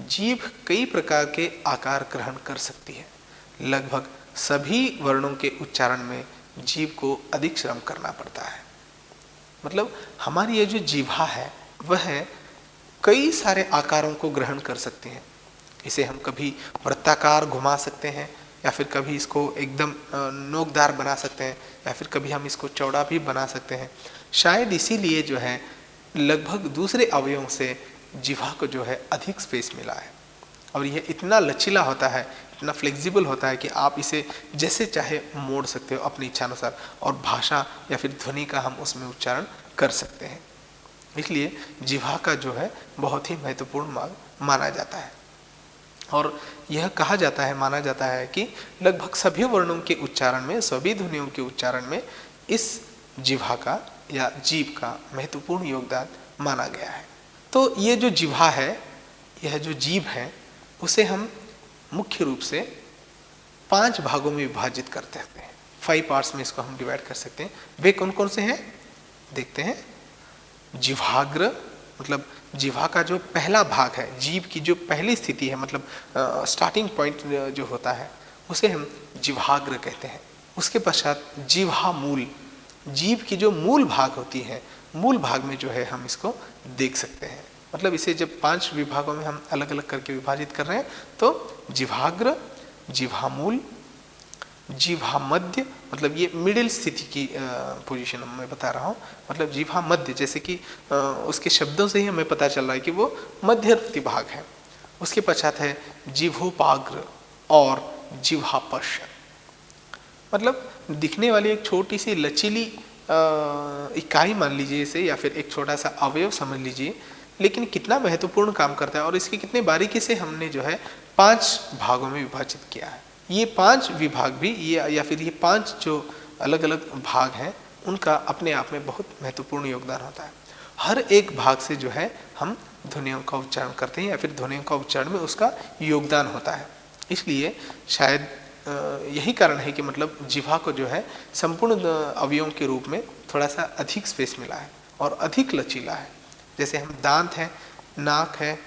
S1: जीभ कई प्रकार के आकार ग्रहण कर सकती है। लगभग सभी वर्णों के उच्चारण में जीभ को अधिक श्रम करना पड़ता है। मतलब हमारी ये जो जिह्वा है वह कई सारे आकारों को ग्रहण कर सकते हैं। इसे हम कभी वृत्ताकार घुमा सकते हैं या फिर कभी इसको एकदम नोकदार बना सकते हैं या फिर कभी हम इसको चौड़ा भी बना सकते हैं। शायद इसीलिए जो है लगभग दूसरे अवयवों से जिह्वा को जो है अधिक स्पेस मिला है और यह इतना लचीला होता है, इतना फ्लेक्सिबल होता है कि आप इसे जैसे चाहे मोड़ सकते हो अपनी इच्छानुसार और भाषा या फिर ध्वनि का हम उसमें उच्चारण कर सकते हैं। इसलिए जिह्वा का जो है बहुत ही महत्वपूर्ण भाग माना जाता है और यह कहा जाता है, माना जाता है कि लगभग सभी वर्णों के उच्चारण में, सभी ध्वनियों के उच्चारण में इस जिह्वा का या जीभ का महत्वपूर्ण योगदान माना गया है। तो ये जो जिह्वा है, यह जो जीभ है, उसे हम मुख्य रूप से 5 भागों में विभाजित करते हैं। 5 पार्ट्स में इसको हम डिवाइड कर सकते हैं। वे कौन कौन से हैं देखते हैं। जिह्वाग्र, मतलब जिह्वा का जो पहला भाग है, जीभ की जो पहली स्थिति है, मतलब स्टार्टिंग पॉइंट जो होता है, उसे हम जिह्वाग्र कहते हैं। उसके पश्चात जिह्वा मूल, जीभ की जो मूल भाग होती है, मूल भाग में जो है हम इसको देख सकते हैं। मतलब इसे जब 5 विभागों में हम अलग अलग करके विभाजित कर रहे हैं तो जिह्वाग्र, जिह्वामूल, जिह्वा मध्य, मतलब ये मिडिल स्थिति की पोजीशन मैं बता रहा हूँ। मतलब जिह्वा मध्य, जैसे कि उसके शब्दों से ही हमें पता चल रहा है कि वो मध्यवर्ती भाग है। उसके पश्चात है जिह्वोपाग्र और जिह्वापश, मतलब दिखने वाली एक छोटी सी लचीली इकाई मान लीजिए इसे, या फिर एक छोटा सा अवयव समझ लीजिए, लेकिन कितना महत्वपूर्ण काम करता है और इसकी कितने बारीकी से हमने जो है 5 भागों में विभाजित किया है। ये 5 विभाग भी, ये या फिर ये 5 जो अलग अलग भाग हैं, उनका अपने आप में बहुत महत्वपूर्ण योगदान होता है। हर एक भाग से जो है हम ध्वनियों का उच्चारण करते हैं या फिर ध्वनियों का उच्चारण में उसका योगदान होता है। इसलिए शायद यही कारण है कि मतलब जिह्वा को जो है संपूर्ण अवयवों के रूप में थोड़ा सा अधिक स्पेस मिला है और अधिक लचीला है। जैसे हम दांत हैं, नाक है,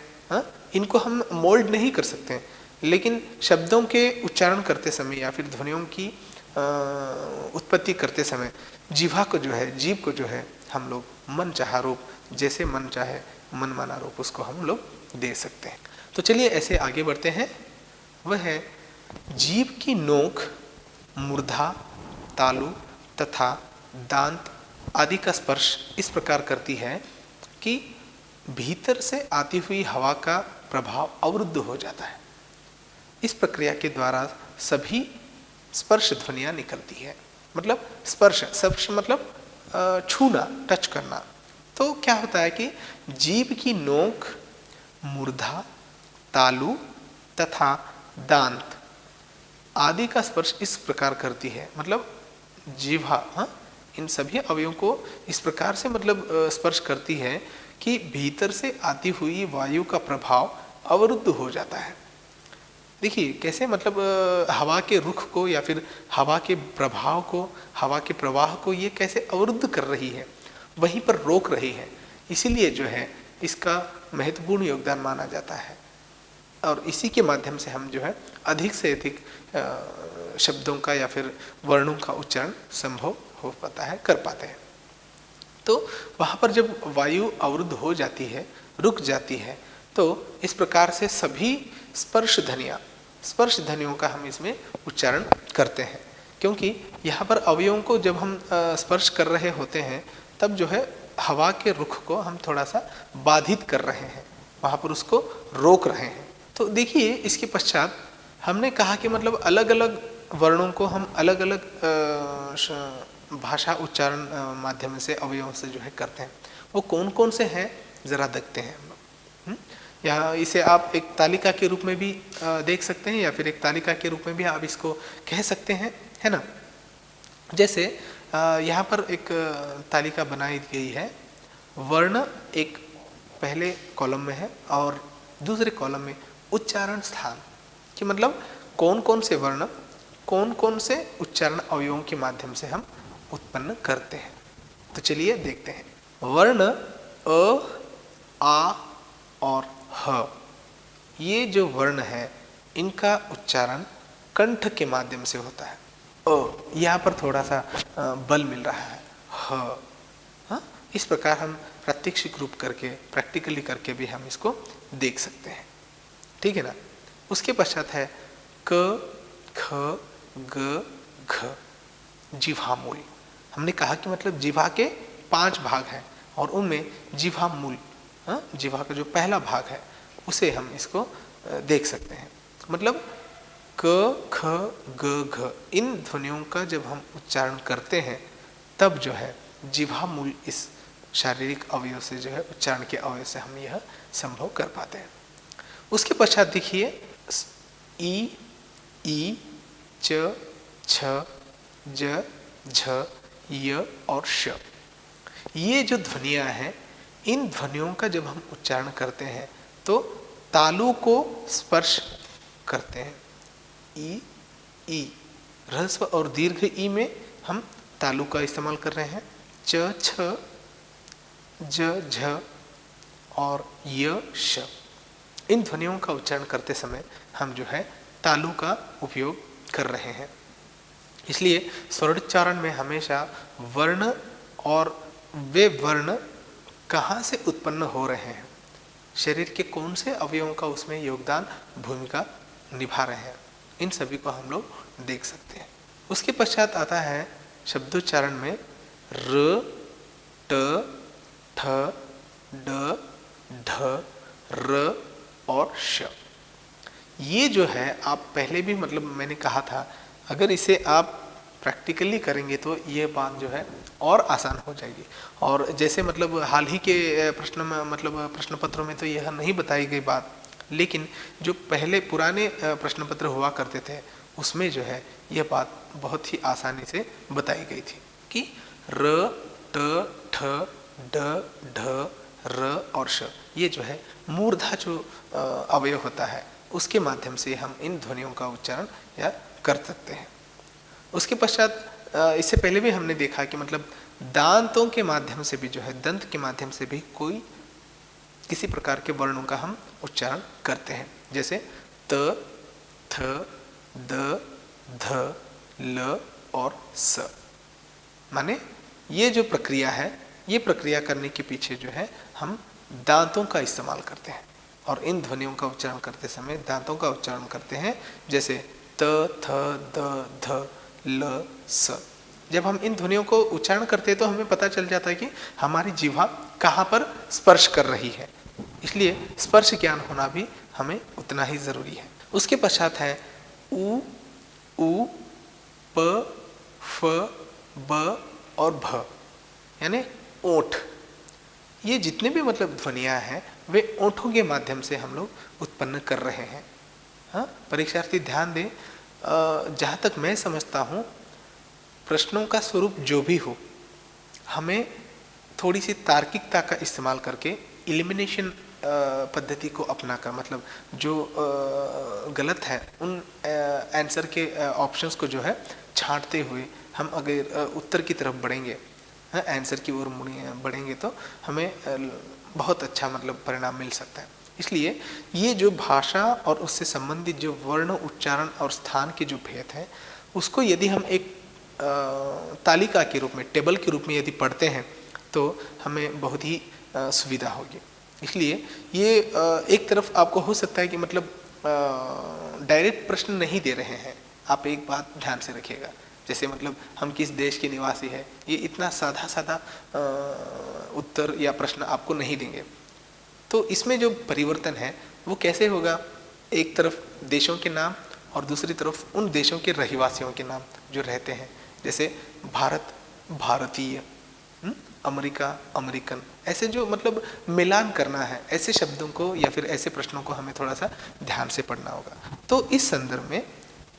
S1: इनको हम मोल्ड नहीं कर सकते हैं, लेकिन शब्दों के उच्चारण करते समय या फिर ध्वनियों की उत्पत्ति करते समय जिह्वा को जो है, जीभ को जो है हम लोग मन चाहा रूप, जैसे मन चाहे मनमाना रूप उसको हम लोग दे सकते हैं। तो चलिए ऐसे आगे बढ़ते हैं। वह है जीभ की नोक मूर्धा, तालु तथा दांत आदि का स्पर्श इस प्रकार करती है कि भीतर से आती हुई हवा का प्रभाव अवरुद्ध हो जाता है। इस प्रक्रिया के द्वारा सभी स्पर्श ध्वनियाँ निकलती है। मतलब स्पर्श, स्पर्श मतलब छूना, टच करना। तो क्या होता है कि जीभ की नोक मूर्धा, तालु तथा दांत आदि का स्पर्श इस प्रकार करती है। मतलब जिह्वा इन सभी अवयवों को इस प्रकार से मतलब स्पर्श करती है कि भीतर से आती हुई वायु का प्रभाव अवरुद्ध हो जाता है। देखिए कैसे, मतलब हवा के रुख को या फिर हवा के प्रभाव को, हवा के प्रवाह को ये कैसे अवरुद्ध कर रही है, वहीं पर रोक रही है। इसीलिए जो है इसका महत्वपूर्ण योगदान माना जाता है और इसी के माध्यम से हम जो है अधिक से अधिक शब्दों का या फिर वर्णों का उच्चारण संभव हो पाता है, कर पाते हैं। तो वहाँ पर जब वायु अवरुद्ध हो जाती है, रुक जाती है, तो इस प्रकार से सभी स्पर्श ध्वनियों का हम इसमें उच्चारण करते हैं। क्योंकि यहाँ पर अवयवों को जब हम स्पर्श कर रहे होते हैं तब जो है हवा के रुख को हम थोड़ा सा बाधित कर रहे हैं, वहाँ पर उसको रोक रहे हैं। तो देखिए इसके पश्चात हमने कहा कि मतलब अलग अलग वर्णों को हम अलग अलग भाषा उच्चारण माध्यम से अवयवों से जो है करते हैं, वो कौन कौन से हैं ज़रा देखते हैं हम लोग। या इसे आप एक तालिका के रूप में भी देख सकते हैं, या फिर एक तालिका के रूप में भी आप इसको कह सकते हैं, है ना। जैसे यहाँ पर एक तालिका बनाई गई है। वर्ण एक पहले कॉलम में है और दूसरे कॉलम में उच्चारण स्थान, कि मतलब कौन कौन से वर्ण, कौन कौन से उच्चारण अवयवों के माध्यम से हम उत्पन्न करते हैं। तो चलिए देखते हैं। वर्ण अ, आ और ह, ये जो वर्ण है इनका उच्चारण कंठ के माध्यम से होता है। यहाँ पर थोड़ा सा बल मिल रहा है। हाँ, इस प्रकार हम प्रात्यक्षिक रूप करके, प्रैक्टिकली करके भी हम इसको देख सकते हैं, ठीक है ना। उसके पश्चात है क, ख, ग, घ, जिह्वा मूल। हमने कहा कि मतलब जिह्वा के 5 भाग हैं और उनमें जिह्वा मूल, जिह्वा का जो पहला भाग है उसे हम इसको देख सकते हैं। मतलब क, ख, ग, घ, इन ध्वनियों का जब हम उच्चारण करते हैं तब जो है जिह्वा मूल इस शारीरिक अवयव से जो है, उच्चारण के अवयव से हम यह संभव कर पाते हैं। उसके पश्चात देखिए ई, च, छ, ज, झ, य और श। ये जो ध्वनियाँ हैं, इन ध्वनियों का जब हम उच्चारण करते हैं तो तालु को स्पर्श करते हैं। ई, ह्रस्व और दीर्घ ई में हम तालु का इस्तेमाल कर रहे हैं। च, छ, ज, झ और य, श, इन ध्वनियों का उच्चारण करते समय हम जो है तालु का उपयोग कर रहे हैं। इसलिए स्वरोच्चारण में हमेशा वर्ण और वे वर्ण कहाँ से उत्पन्न हो रहे हैं, शरीर के कौन से अवयवों का उसमें योगदान, भूमिका निभा रहे हैं, इन सभी को हम लोग देख सकते हैं। उसके पश्चात आता है शब्दोच्चारण में र, ट, ठ, ड, ढ, र और श। ये जो है आप पहले भी मतलब मैंने कहा था, अगर इसे आप प्रैक्टिकली करेंगे तो ये बात जो है और आसान हो जाएगी। और जैसे मतलब हाल ही के प्रश्न में, मतलब प्रश्न पत्रों में तो यह नहीं बताई गई बात, लेकिन जो पहले पुराने प्रश्न पत्र हुआ करते थे उसमें जो है यह बात बहुत ही आसानी से बताई गई थी कि र, ट, ठ, ड, ढ, र और श, ये जो है मूर्धा जो अवयव होता है उसके माध्यम से हम इन ध्वनियों का उच्चारण या कर सकते हैं। उसके पश्चात इससे पहले भी हमने देखा कि मतलब दांतों के माध्यम से भी जो है, दंत के माध्यम से भी कोई किसी प्रकार के वर्णों का हम उच्चारण करते हैं। जैसे त, थ, द, ध, ल और स। माने ये जो प्रक्रिया है, ये प्रक्रिया करने के पीछे जो है हम दांतों का इस्तेमाल करते हैं और इन ध्वनियों का उच्चारण करते समय दांतों का उच्चारण करते हैं। जैसे त, थ, द, ध, ल, स। जब हम इन ध्वनियों को उच्चारण करते हैं तो हमें पता चल जाता है कि हमारी जिह्वा कहाँ पर स्पर्श कर रही है, इसलिए स्पर्श ज्ञान होना भी हमें उतना ही जरूरी है। उसके पश्चात है उ, प, फ, ब और भ, यानी ओठ। ये जितने भी मतलब ध्वनियाँ हैं वे ओठों के माध्यम से हम लोग उत्पन्न कर रहे हैं। हाँ, परीक्षार्थी ध्यान दें, जहाँ तक मैं समझता हूँ प्रश्नों का स्वरूप जो भी हो, हमें थोड़ी सी तार्किकता का इस्तेमाल करके एलिमिनेशन पद्धति को अपनाकर, मतलब जो गलत है उन आंसर के ऑप्शंस को जो है छांटते हुए हम अगर उत्तर की तरफ बढ़ेंगे, आंसर की ओर बढ़ेंगे तो हमें बहुत अच्छा मतलब परिणाम मिल सकता है। इसलिए ये जो भाषा और उससे संबंधित जो वर्ण, उच्चारण और स्थान के जो भेद हैं उसको यदि हम एक तालिका के रूप में, टेबल के रूप में यदि पढ़ते हैं तो हमें बहुत ही सुविधा होगी। इसलिए ये एक तरफ आपको हो सकता है कि मतलब डायरेक्ट प्रश्न नहीं दे रहे हैं, आप एक बात ध्यान से रखिएगा, जैसे मतलब हम किस देश के निवासी हैं, ये इतना सादा सादा उत्तर या प्रश्न आपको नहीं देंगे। तो इसमें जो परिवर्तन है वो कैसे होगा, एक तरफ देशों के नाम और दूसरी तरफ उन देशों के रहवासियों के नाम जो रहते हैं, जैसे भारत, भारतीय, अमेरिका, अमेरिकन, ऐसे जो मतलब मिलान करना है, ऐसे शब्दों को या फिर ऐसे प्रश्नों को हमें थोड़ा सा ध्यान से पढ़ना होगा। तो इस संदर्भ में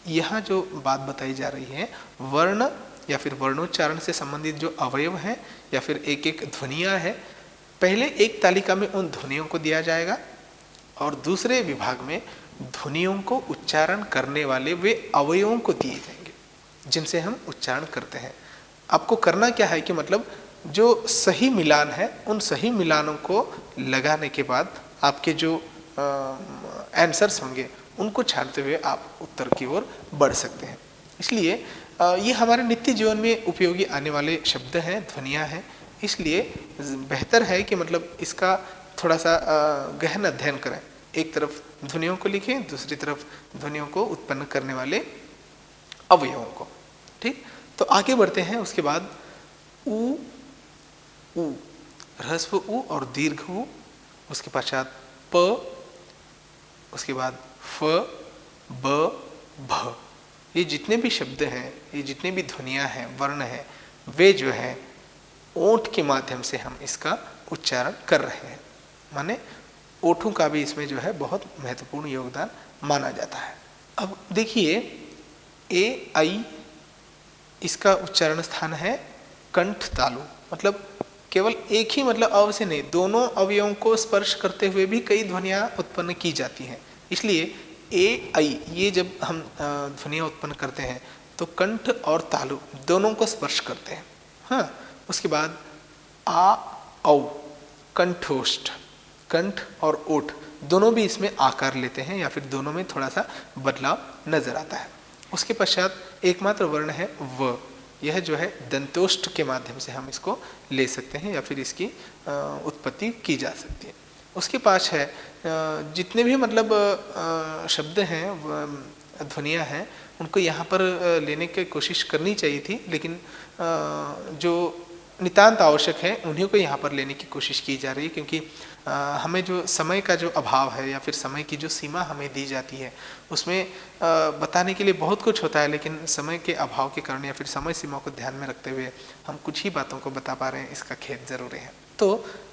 S1: यहाँ जो बात बताई जा रही है, वर्ण या फिर वर्णोच्चारण से संबंधित जो अवयव हैं या फिर एक एक ध्वनियाँ है, पहले एक तालिका में उन ध्वनियों को दिया जाएगा और दूसरे विभाग में ध्वनियों को उच्चारण करने वाले वे अवयवों को दिए जाएंगे जिनसे हम उच्चारण करते हैं। आपको करना क्या है कि मतलब जो सही मिलान है उन सही मिलानों को लगाने के बाद आपके जो आंसर्स होंगे उनको छानते हुए आप उत्तर की ओर बढ़ सकते हैं। इसलिए ये हमारे नित्य जीवन में उपयोगी आने वाले शब्द हैं, ध्वनियाँ हैं। इसलिए बेहतर है कि मतलब इसका थोड़ा सा गहन अध्ययन करें। एक तरफ ध्वनियों को लिखें, दूसरी तरफ ध्वनियों को उत्पन्न करने वाले अवयवों को। ठीक, तो आगे बढ़ते हैं। उसके बाद उ, उ, ह्रस्व उ और दीर्घ उ, उसके पश्चात प, उसके बाद फ, ब, भ। ये जितने भी शब्द हैं, ये जितने भी ध्वनियाँ हैं, वर्ण हैं, वे जो है ओंठ के माध्यम से हम इसका उच्चारण कर रहे हैं। माने ओठों का भी इसमें जो है बहुत महत्वपूर्ण योगदान माना जाता है। अब देखिए, ए, आई, इसका उच्चारण स्थान है कंठ तालु, मतलब केवल एक ही मतलब अव से नहीं, दोनों अवयवों को स्पर्श करते हुए भी कई ध्वनियाँ उत्पन्न की जाती हैं। इसलिए ए, आई, ये जब हम ध्वनियाँ उत्पन्न करते हैं तो कंठ और तालु दोनों को स्पर्श करते हैं। हाँ, उसके बाद आ, औ, कंठोष्ठ, कंठ और ओठ दोनों भी इसमें आकार लेते हैं या फिर दोनों में थोड़ा सा बदलाव नजर आता है। उसके पश्चात एकमात्र वर्ण है व, यह जो है दंतोष्ठ के माध्यम से हम इसको ले सकते हैं या फिर इसकी उत्पत्ति की जा सकती है। उसके पास है जितने भी मतलब शब्द हैं, ध्वनियाँ हैं, उनको यहाँ पर लेने की कोशिश करनी चाहिए थी, लेकिन जो नितांत आवश्यक है उन्हीं को यहाँ पर लेने की कोशिश की जा रही है, क्योंकि हमें जो समय का जो अभाव है या फिर समय की जो सीमा हमें दी जाती है उसमें बताने के लिए बहुत कुछ होता है, लेकिन समय के अभाव के कारण या फिर समय सीमा को ध्यान में रखते हुए हम कुछ ही बातों को बता पा रहे हैं, इसका खेद जरूरी है। तो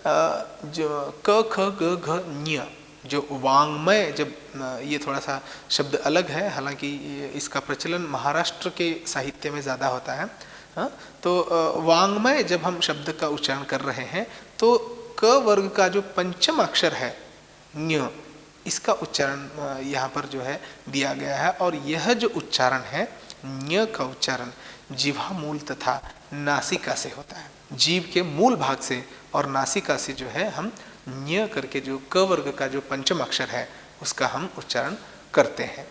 S1: जो क, ख, ग, घ, ञ, जो वांग्मय, जब ये थोड़ा सा शब्द अलग है, हालांकि इसका प्रचलन महाराष्ट्र के साहित्य में ज़्यादा होता है। हाँ, तो वांग्मय जब हम शब्द का उच्चारण कर रहे हैं तो क वर्ग का जो पंचम अक्षर है ञ, इसका उच्चारण यहाँ पर जो है दिया गया है, और यह जो उच्चारण है ञ का उच्चारण जिह्वा मूल तथा नासिका से होता है। जीभ के मूल भाग से और नासिका से जो है हम ञ करके जो क वर्ग का जो पंचम अक्षर है उसका हम उच्चारण करते हैं।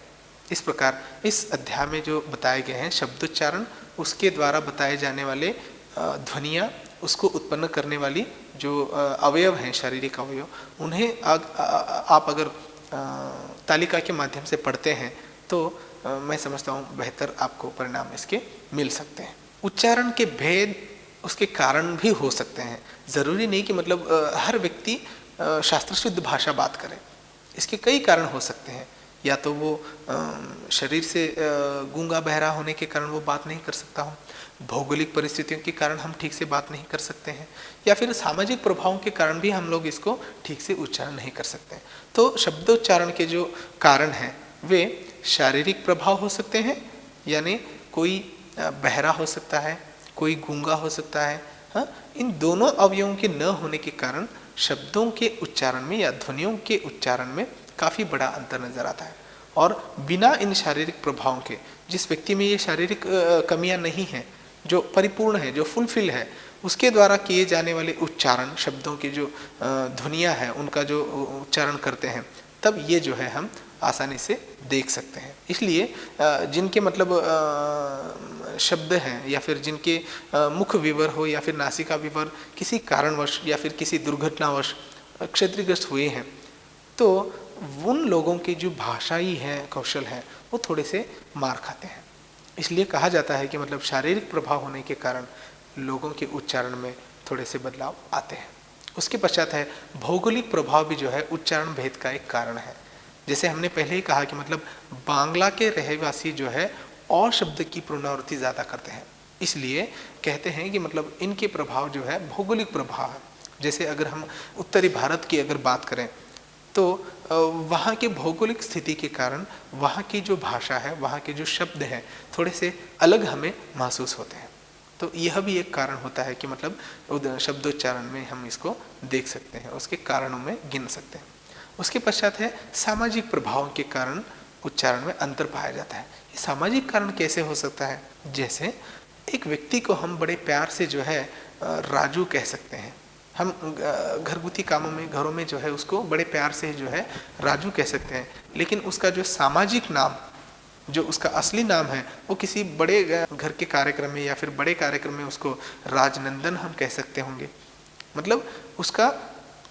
S1: इस प्रकार इस अध्याय में जो बताए गए हैं शब्दोच्चारण, उसके द्वारा बताए जाने वाले ध्वनियाँ, उसको उत्पन्न करने वाली जो अवयव हैं, शारीरिक अवयव, उन्हें आप अगर तालिका के माध्यम से पढ़ते हैं तो मैं समझता हूँ बेहतर आपको परिणाम इसके मिल सकते हैं। उच्चारण के भेद, उसके कारण भी हो सकते हैं। ज़रूरी नहीं कि मतलब हर व्यक्ति शास्त्र शुद्ध भाषा बात करे। इसके कई कारण हो सकते हैं। या तो वो शरीर से गूंगा बहरा होने के कारण वो बात नहीं कर सकता हो, भौगोलिक परिस्थितियों के कारण हम ठीक से बात नहीं कर सकते हैं, या फिर सामाजिक प्रभावों के कारण भी हम लोग इसको ठीक से उच्चारण नहीं कर सकते हैं। तो शब्दोच्चारण के जो कारण हैं वे शारीरिक प्रभाव हो सकते हैं, यानी कोई बहरा हो सकता है, कोई गूंगा हो सकता है। हाँ, इन दोनों अवयवों के न होने के कारण शब्दों के उच्चारण में या ध्वनियों के उच्चारण में काफ़ी बड़ा अंतर नजर आता है। और बिना इन शारीरिक प्रभावों के, जिस व्यक्ति में ये शारीरिक कमियां नहीं हैं, जो परिपूर्ण है, जो फुलफिल है, उसके द्वारा किए जाने वाले उच्चारण, शब्दों की जो ध्वनियाँ हैं उनका जो उच्चारण करते हैं, तब ये जो है हम आसानी से देख सकते हैं। इसलिए जिनके मतलब शब्द हैं या फिर जिनके मुख विवर हो या फिर नासिका विवर किसी कारणवश या फिर किसी दुर्घटनावश क्षतिग्रस्त हुए हैं, तो उन लोगों की जो भाषाई है, कौशल है, वो थोड़े से मार खाते हैं। इसलिए कहा जाता है कि मतलब शारीरिक प्रभाव होने के कारण लोगों के उच्चारण में थोड़े से बदलाव आते हैं। उसके पश्चात है भौगोलिक प्रभाव भी जो है उच्चारण भेद का एक कारण है। जैसे हमने पहले ही कहा कि मतलब बांग्ला के रहवासी जो है और शब्द की पुनरावृत्ति ज़्यादा करते हैं, इसलिए कहते हैं कि मतलब इनके प्रभाव जो है भौगोलिक प्रभाव है। जैसे अगर हम उत्तरी भारत की अगर बात करें तो वहाँ के भौगोलिक स्थिति के कारण वहाँ की जो भाषा है, वहाँ के जो शब्द हैं, थोड़े से अलग हमें महसूस होते हैं। तो यह भी एक कारण होता है कि मतलब शब्दोच्चारण में हम इसको देख सकते हैं, उसके कारणों में गिन सकते हैं। उसके पश्चात है सामाजिक प्रभावों के कारण उच्चारण में अंतर पाया जाता है। ये सामाजिक कारण कैसे हो सकता है? जैसे एक व्यक्ति को हम बड़े प्यार से जो है राजू कह सकते हैं, हम घरगुती कामों में, घरों में जो है उसको बड़े प्यार से जो है राजू कह सकते हैं, लेकिन उसका जो सामाजिक नाम, जो उसका असली नाम है, वो किसी बड़े घर के कार्यक्रम में या फिर बड़े कार्यक्रम में उसको राजनंदन हम कह सकते होंगे। मतलब उसका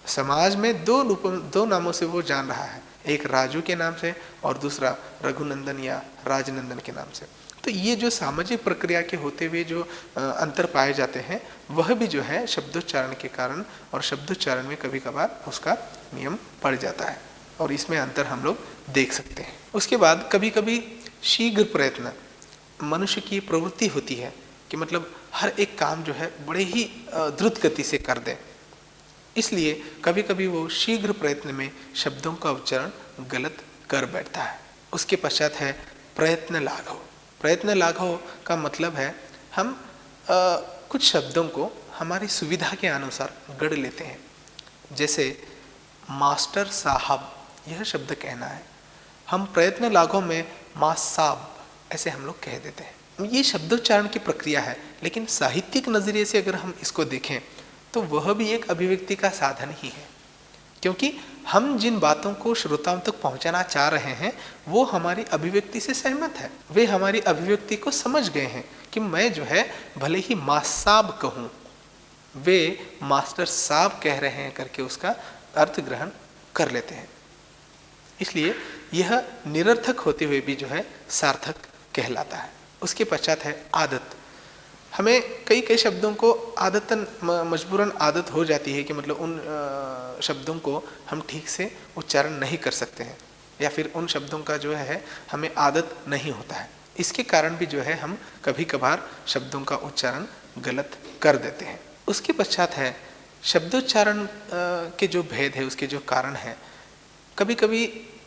S1: समाज में दो नामों से वो जान रहा है, एक राजू के नाम से और दूसरा रघुनंदन या राजनंदन के नाम से। तो ये जो सामाजिक प्रक्रिया के होते हुए जो अंतर पाए जाते हैं, वह भी जो है शब्दोच्चारण के कारण और शब्दोच्चारण में कभी कभार उसका नियम पड़ जाता है और इसमें अंतर हम लोग देख सकते हैं। उसके बाद कभी कभी शीघ्र प्रयत्न, मनुष्य की प्रवृत्ति होती है कि मतलब हर एक काम जो है बड़े ही द्रुत गति से कर दे, इसलिए कभी कभी वो शीघ्र प्रयत्न में शब्दों का उच्चारण गलत कर बैठता है। उसके पश्चात है प्रयत्न लाघव। प्रयत्न लाघव का मतलब है हम कुछ शब्दों को हमारी सुविधा के अनुसार गढ़ लेते हैं। जैसे मास्टर साहब, यह शब्द कहना है, हम प्रयत्न लाघव में मासाब ऐसे हम लोग कह देते हैं। ये शब्दोच्चारण की प्रक्रिया है, लेकिन साहित्यिक नजरिए से अगर हम इसको देखें तो वह भी एक अभिव्यक्ति का साधन ही है, क्योंकि हम जिन बातों को श्रोताओं तक पहुंचाना चाह रहे हैं वो हमारी अभिव्यक्ति से सहमत है, वे हमारी अभिव्यक्ति को समझ गए हैं कि मैं जो है भले ही मासाब कहूँ, वे मास्टर साहब कह रहे हैं करके उसका अर्थ ग्रहण कर लेते हैं। इसलिए यह निरर्थक होते हुए भी जो है सार्थक कहलाता है। उसके पश्चात है आदत। हमें कई कई शब्दों को आदतन मजबूरन आदत हो जाती है कि मतलब उन शब्दों को हम ठीक से उच्चारण नहीं कर सकते हैं, या फिर उन शब्दों का जो है हमें आदत नहीं होता है। इसके कारण भी जो है हम कभी कभार शब्दों का उच्चारण गलत कर देते हैं। उसके पश्चात है शब्दोच्चारण के जो भेद है, उसके जो कारण है, कभी कभी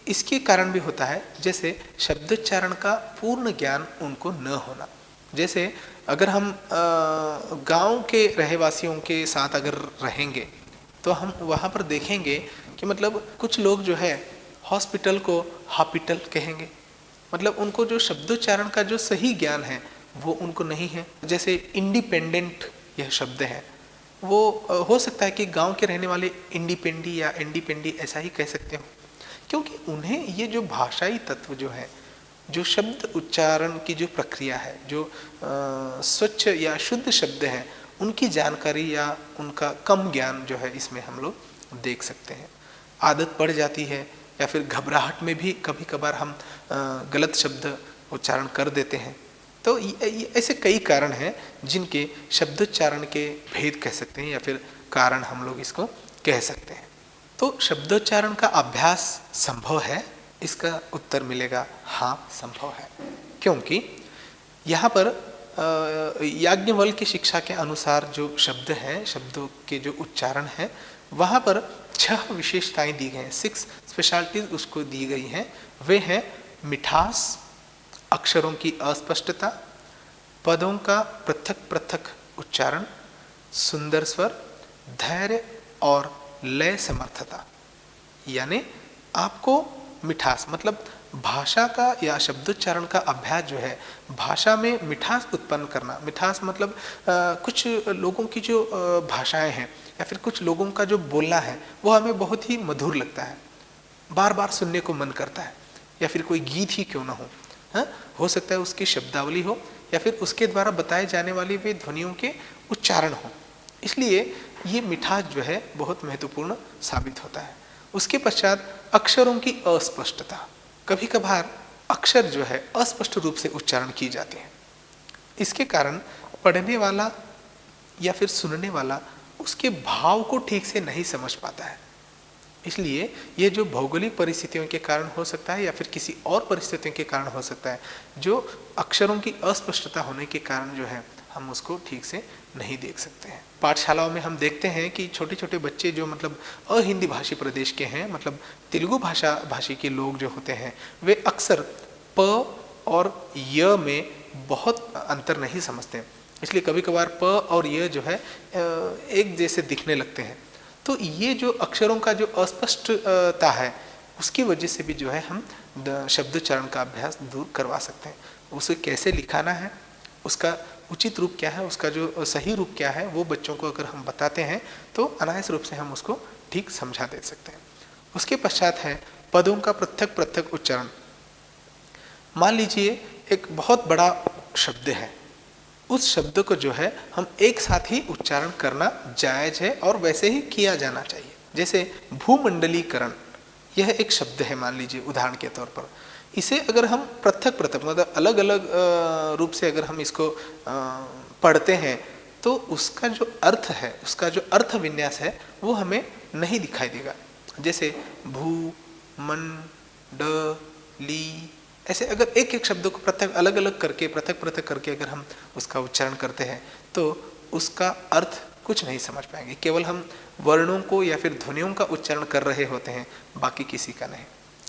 S1: इसके कारण भी होता है, जैसे शब्दोच्चारण का पूर्ण ज्ञान उनको न होना। जैसे अगर हम गांव के रहवासियों के साथ अगर रहेंगे तो हम वहाँ पर देखेंगे कि मतलब कुछ लोग जो है हॉस्पिटल को हॉपिटल कहेंगे, मतलब उनको जो शब्दोच्चारण का जो सही ज्ञान है वो उनको नहीं है। जैसे इंडिपेंडेंट यह शब्द है, वो हो सकता है कि गांव के रहने वाले इंडिपेंडी या इंडिपेंडी ऐसा ही कह सकते हो, क्योंकि उन्हें ये जो भाषाई तत्व जो है, जो शब्द उच्चारण की जो प्रक्रिया है, जो स्वच्छ या शुद्ध शब्द हैं, उनकी जानकारी या उनका कम ज्ञान जो है इसमें हम लोग देख सकते हैं। आदत पड़ जाती है या फिर घबराहट में भी कभी कभार हम गलत शब्द उच्चारण कर देते हैं। तो ऐसे कई कारण हैं जिनके शब्दोच्चारण के भेद कह सकते हैं या फिर कारण हम लोग इसको कह सकते हैं। तो शब्दोच्चारण का अभ्यास संभव है? इसका उत्तर मिलेगा हाँ, संभव है, क्योंकि यहाँ पर याज्ञवल्क्य की शिक्षा के अनुसार जो शब्द हैं, शब्दों के जो उच्चारण हैं, वहाँ पर 6 विशेषताएं दी गई हैं, 6 स्पेशलिटीज उसको दी गई हैं। वे हैं मिठास, अक्षरों की अस्पष्टता, पदों का पृथक पृथक उच्चारण, सुंदर स्वर, धैर्य और लय समर्थता। यानी आपको मिठास मतलब भाषा का या शब्दोच्चारण का अभ्यास जो है, भाषा में मिठास उत्पन्न करना। मिठास मतलब कुछ लोगों की जो भाषाएं हैं या फिर कुछ लोगों का जो बोलना है वो हमें बहुत ही मधुर लगता है, बार बार सुनने को मन करता है, या फिर कोई गीत ही क्यों ना हो, हाँ, हो सकता है उसकी शब्दावली हो या फिर उसके द्वारा बताए जाने वाली वे ध्वनियों के उच्चारण हो। इसलिए ये मिठास जो है बहुत महत्वपूर्ण साबित होता है। उसके पश्चात अक्षरों की अस्पष्टता। कभी कभार अक्षर जो है अस्पष्ट रूप से उच्चारण की जाते हैं, इसके कारण पढ़ने वाला या फिर सुनने वाला उसके भाव को ठीक से नहीं समझ पाता है। इसलिए ये जो भौगोलिक परिस्थितियों के कारण हो सकता है या फिर किसी और परिस्थितियों के कारण हो सकता है, जो अक्षरों की अस्पष्टता होने के कारण जो है हम उसको ठीक से नहीं देख सकते हैं। पाठशालाओं में हम देखते हैं कि छोटे छोटे बच्चे जो मतलब अहिंदी भाषी प्रदेश के हैं, मतलब तेलुगु भाषी के लोग जो होते हैं, वे अक्सर प और य में बहुत अंतर नहीं समझते, इसलिए कभी कभार प और य जो है एक जैसे दिखने लगते हैं। तो ये जो अक्षरों का जो अस्पष्टता है, उसकी वजह से भी जो है हम शब्दोच्चारण का अभ्यास दूर करवा सकते हैं। उसे कैसे लिखाना है, उसका उचित रूप क्या है, उसका जो सही रूप क्या है, वो बच्चों को अगर हम बताते हैं तो अनायास रूप से हम उसको ठीक समझा दे सकते हैं। उसके पश्चात है पदों का पृथक पृथक उच्चारण। मान लीजिए एक बहुत बड़ा शब्द है, उस शब्द को जो है हम एक साथ ही उच्चारण करना जायज है और वैसे ही किया जाना चाहिए। जैसे भूमंडलीकरण, यह एक शब्द है, मान लीजिए उदाहरण के तौर पर। इसे अगर हम पृथक पृथक मतलब अलग अलग रूप से अगर हम इसको पढ़ते हैं तो उसका जो अर्थ है, उसका जो अर्थ विन्यास है वो हमें नहीं दिखाई देगा। जैसे भू मंडली, ऐसे अगर एक एक शब्दों को पृथक अलग अलग करके पृथक पृथक करके अगर हम उसका उच्चारण करते हैं तो उसका अर्थ कुछ नहीं समझ पाएंगे। केवल हम वर्णों को या फिर ध्वनियों का उच्चारण कर रहे होते हैं, बाकी किसी का नहीं।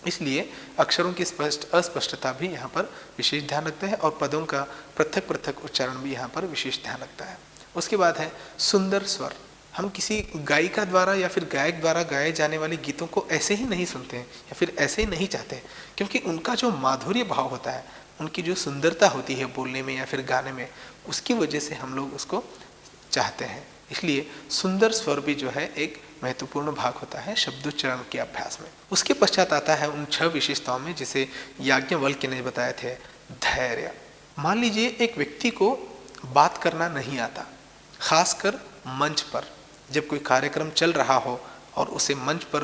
S1: इसलिए अक्षरों की अस्पष्टता भी यहाँ पर विशेष ध्यान रखता है और पदों का पृथक पृथक उच्चारण भी यहाँ पर विशेष ध्यान रखता है। उसके बाद है सुंदर स्वर। हम किसी गायिका द्वारा या फिर गायक द्वारा गाए जाने वाले गीतों को ऐसे ही नहीं सुनते हैं या फिर ऐसे ही नहीं चाहते हैं, क्योंकि उनका जो माधुर्य भाव होता है, उनकी जो सुंदरता होती है बोलने में या फिर गाने में, उसकी वजह से हम लोग उसको चाहते हैं। इसलिए सुंदर स्वर भी जो है एक महत्वपूर्ण भाग होता है शब्दोच्चारण के अभ्यास में। उसके पश्चात आता है उन 6 विशेषताओं में जिसे याज्ञवल्क्य ने बताए थे। धैर्य। मान लीजिए एक व्यक्ति को बात करना नहीं आता, खासकर मंच पर जब कोई कार्यक्रम चल रहा हो और उसे मंच पर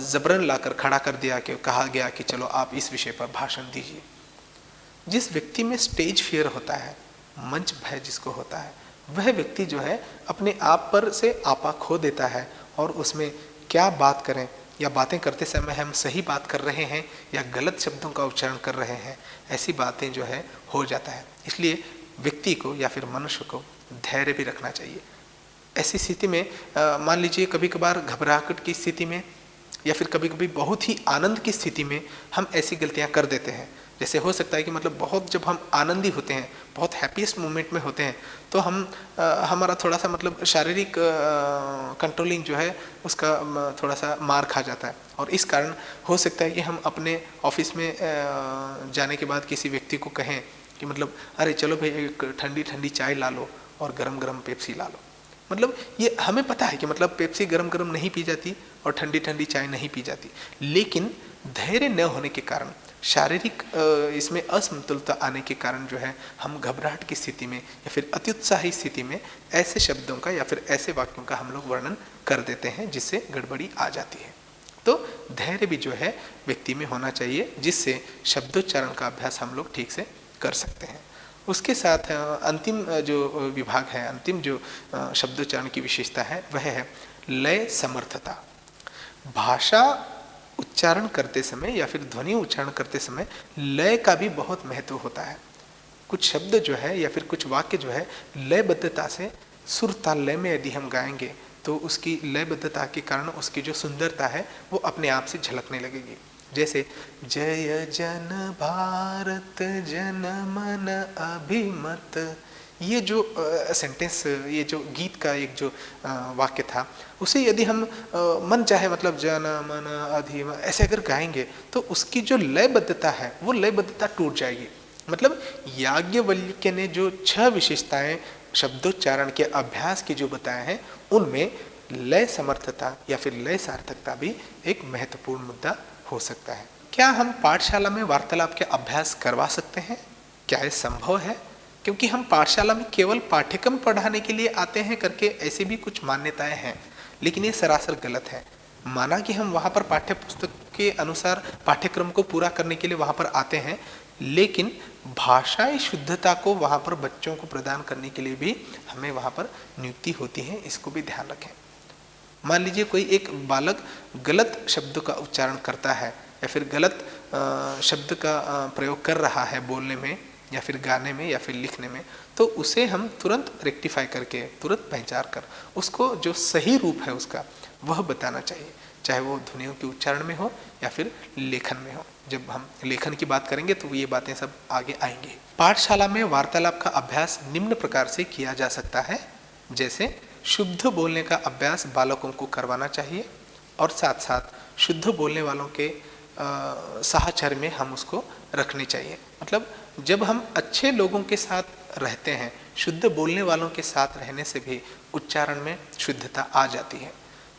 S1: जबरन लाकर खड़ा कर दिया कि कहा गया कि चलो आप इस विषय पर भाषण दीजिए। जिस व्यक्ति में स्टेज फियर होता है, मंच भय जिसको होता है, वह व्यक्ति जो है अपने आप पर से आपा खो देता है और उसमें क्या बात करें या बातें करते समय हम सही बात कर रहे हैं या गलत शब्दों का उच्चारण कर रहे हैं, ऐसी बातें जो है हो जाता है। इसलिए व्यक्ति को या फिर मनुष्य को धैर्य भी रखना चाहिए। ऐसी स्थिति में मान लीजिए कभी कभार घबराहट की स्थिति में या फिर कभी कभी बहुत ही आनंद की स्थिति में हम ऐसी गलतियां कर देते हैं। जैसे हो सकता है कि मतलब बहुत जब हम आनंदी होते हैं, बहुत हैप्पीएस्ट मोमेंट में होते हैं, तो हम हमारा थोड़ा सा मतलब शारीरिक कंट्रोलिंग जो है उसका थोड़ा सा मार खा जाता है और इस कारण हो सकता है कि हम अपने ऑफिस में जाने के बाद किसी व्यक्ति को कहें कि मतलब अरे चलो भाई एक ठंडी ठंडी चाय ला लो और गरम गरम पेप्सी ला लो। मतलब ये हमें पता है कि मतलब पेप्सी गरम गरम नहीं पी जाती और ठंडी ठंडी चाय नहीं पी जाती, लेकिन धैर्य न होने के कारण, शारीरिक इसमें असमतुलता आने के कारण जो है हम घबराहट की स्थिति में या फिर अत्युत्साही स्थिति में ऐसे शब्दों का या फिर ऐसे वाक्यों का हम लोग वर्णन कर देते हैं जिससे गड़बड़ी आ जाती है। तो धैर्य भी जो है व्यक्ति में होना चाहिए, जिससे शब्दोच्चारण का अभ्यास हम लोग ठीक से कर सकते हैं। उसके साथ अंतिम जो विभाग है, अंतिम जो शब्दोच्चारण की विशेषता है वह है लय समर्थता। भाषा उच्चारण करते समय या फिर ध्वनि उच्चारण करते समय लय का भी बहुत महत्व होता है। कुछ शब्द जो है या फिर कुछ वाक्य जो है लयबद्धता से सुर ताल लय में यदि हम गाएंगे तो उसकी लयबद्धता के कारण उसकी जो सुंदरता है वो अपने आप से झलकने लगेगी। जैसे जय जन भारत जनमन अभिमत, ये जो सेंटेंस, ये जो गीत का एक जो वाक्य था, उसे यदि हम मन चाहे मतलब जन मन अधिम ऐसे अगर गाएंगे तो उसकी जो लयबद्धता है वो लयबद्धता टूट जाएगी। मतलब याज्ञवल्क्य ने जो 6 विशेषताएं शब्दोच्चारण के अभ्यास की जो बताए हैं, उनमें लय समर्थता या फिर लय सार्थकता भी एक महत्वपूर्ण मुद्दा हो सकता है। क्या हम पाठशाला में वार्तालाप के अभ्यास करवा सकते हैं? क्या ये संभव है? क्योंकि हम पाठशाला में केवल पाठ्यक्रम पढ़ाने के लिए आते हैं करके ऐसे भी कुछ मान्यताएं हैं, लेकिन ये सरासर गलत है। माना कि हम वहाँ पर पाठ्य पुस्तक के अनुसार पाठ्यक्रम को पूरा करने के लिए वहाँ पर आते हैं, लेकिन भाषाई शुद्धता को वहाँ पर बच्चों को प्रदान करने के लिए भी हमें वहाँ पर नियुक्ति होती है, इसको भी ध्यान रखें। मान लीजिए कोई एक बालक गलत शब्द का उच्चारण करता है या फिर गलत शब्द का प्रयोग कर रहा है बोलने में या फिर गाने में या फिर लिखने में, तो उसे हम तुरंत रेक्टिफाई करके, तुरंत पहचान कर उसको जो सही रूप है उसका वह बताना चाहिए, चाहे वो ध्वनियों के उच्चारण में हो या फिर लेखन में हो। जब हम लेखन की बात करेंगे तो ये बातें सब आगे आएंगे। पाठशाला में वार्तालाप का अभ्यास निम्न प्रकार से किया जा सकता है, जैसे शुद्ध बोलने का अभ्यास बालकों को करवाना चाहिए और साथ साथ शुद्ध बोलने वालों के साहचर्य में हम उसको रखने चाहिए। मतलब जब हम अच्छे लोगों के साथ रहते हैं, शुद्ध बोलने वालों के साथ रहने से भी उच्चारण में शुद्धता आ जाती है।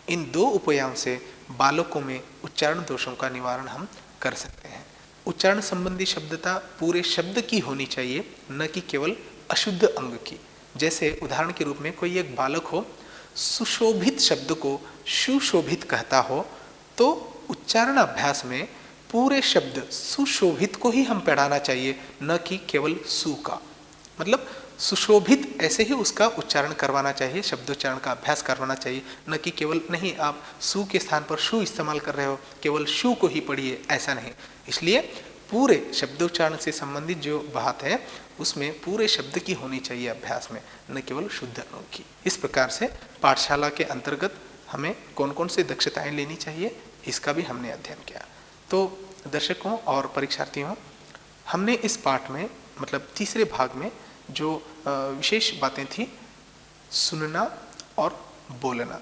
S1: इन दो उपायों से बालकों में उच्चारण दोषों का निवारण हम कर सकते हैं। उच्चारण संबंधी शब्दता पूरे शब्द की होनी चाहिए, न कि केवल अशुद्ध अंग की। जैसे उदाहरण के रूप में कोई एक बालक हो, सुशोभित शब्द को सुशोभित कहता हो, तो उच्चारण अभ्यास में पूरे शब्द सुशोभित को ही हम पढ़ाना चाहिए, न कि केवल सु का। मतलब सुशोभित ऐसे ही उसका उच्चारण करवाना चाहिए, शब्दोच्चारण का अभ्यास करवाना चाहिए, न कि केवल नहीं आप सु के स्थान पर शु इस्तेमाल कर रहे हो, केवल शु को ही पढ़िए, ऐसा नहीं। इसलिए पूरे शब्दोच्चारण से संबंधित जो बात है उसमें पूरे शब्द की होनी चाहिए अभ्यास में, न केवल शुद्ध अंग की। इस प्रकार से पाठशाला के अंतर्गत हमें कौन कौन से दक्षताएं लेनी चाहिए, इसका भी हमने अध्ययन किया। तो दर्शकों और परीक्षार्थियों, हमने इस पाठ में मतलब तीसरे भाग में जो विशेष बातें थी, सुनना और बोलना।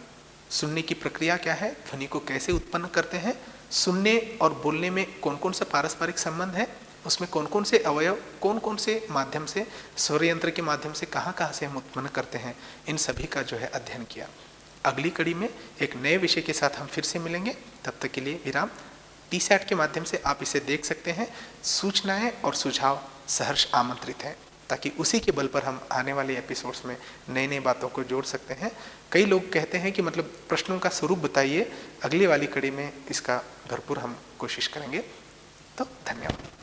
S1: सुनने की प्रक्रिया क्या है, ध्वनि को कैसे उत्पन्न करते हैं, सुनने और बोलने में कौन कौन सा पारस्परिक संबंध है, उसमें कौन कौन से अवयव, कौन कौन से माध्यम से, स्वर यंत्र के माध्यम से कहाँ से हम उत्पन्न करते हैं, इन सभी का जो है अध्ययन किया। अगली कड़ी में एक नए विषय के साथ हम फिर से मिलेंगे। तब तक के लिए विराम। TSAT के माध्यम से आप इसे देख सकते हैं। सूचनाएं और सुझाव सहर्ष आमंत्रित हैं, ताकि उसी के बल पर हम आने वाले एपिसोड्स में नई नई बातों को जोड़ सकते हैं। कई लोग कहते हैं कि मतलब प्रश्नों का स्वरूप बताइए, अगली वाली कड़ी में इसका भरपूर हम कोशिश करेंगे। तो धन्यवाद।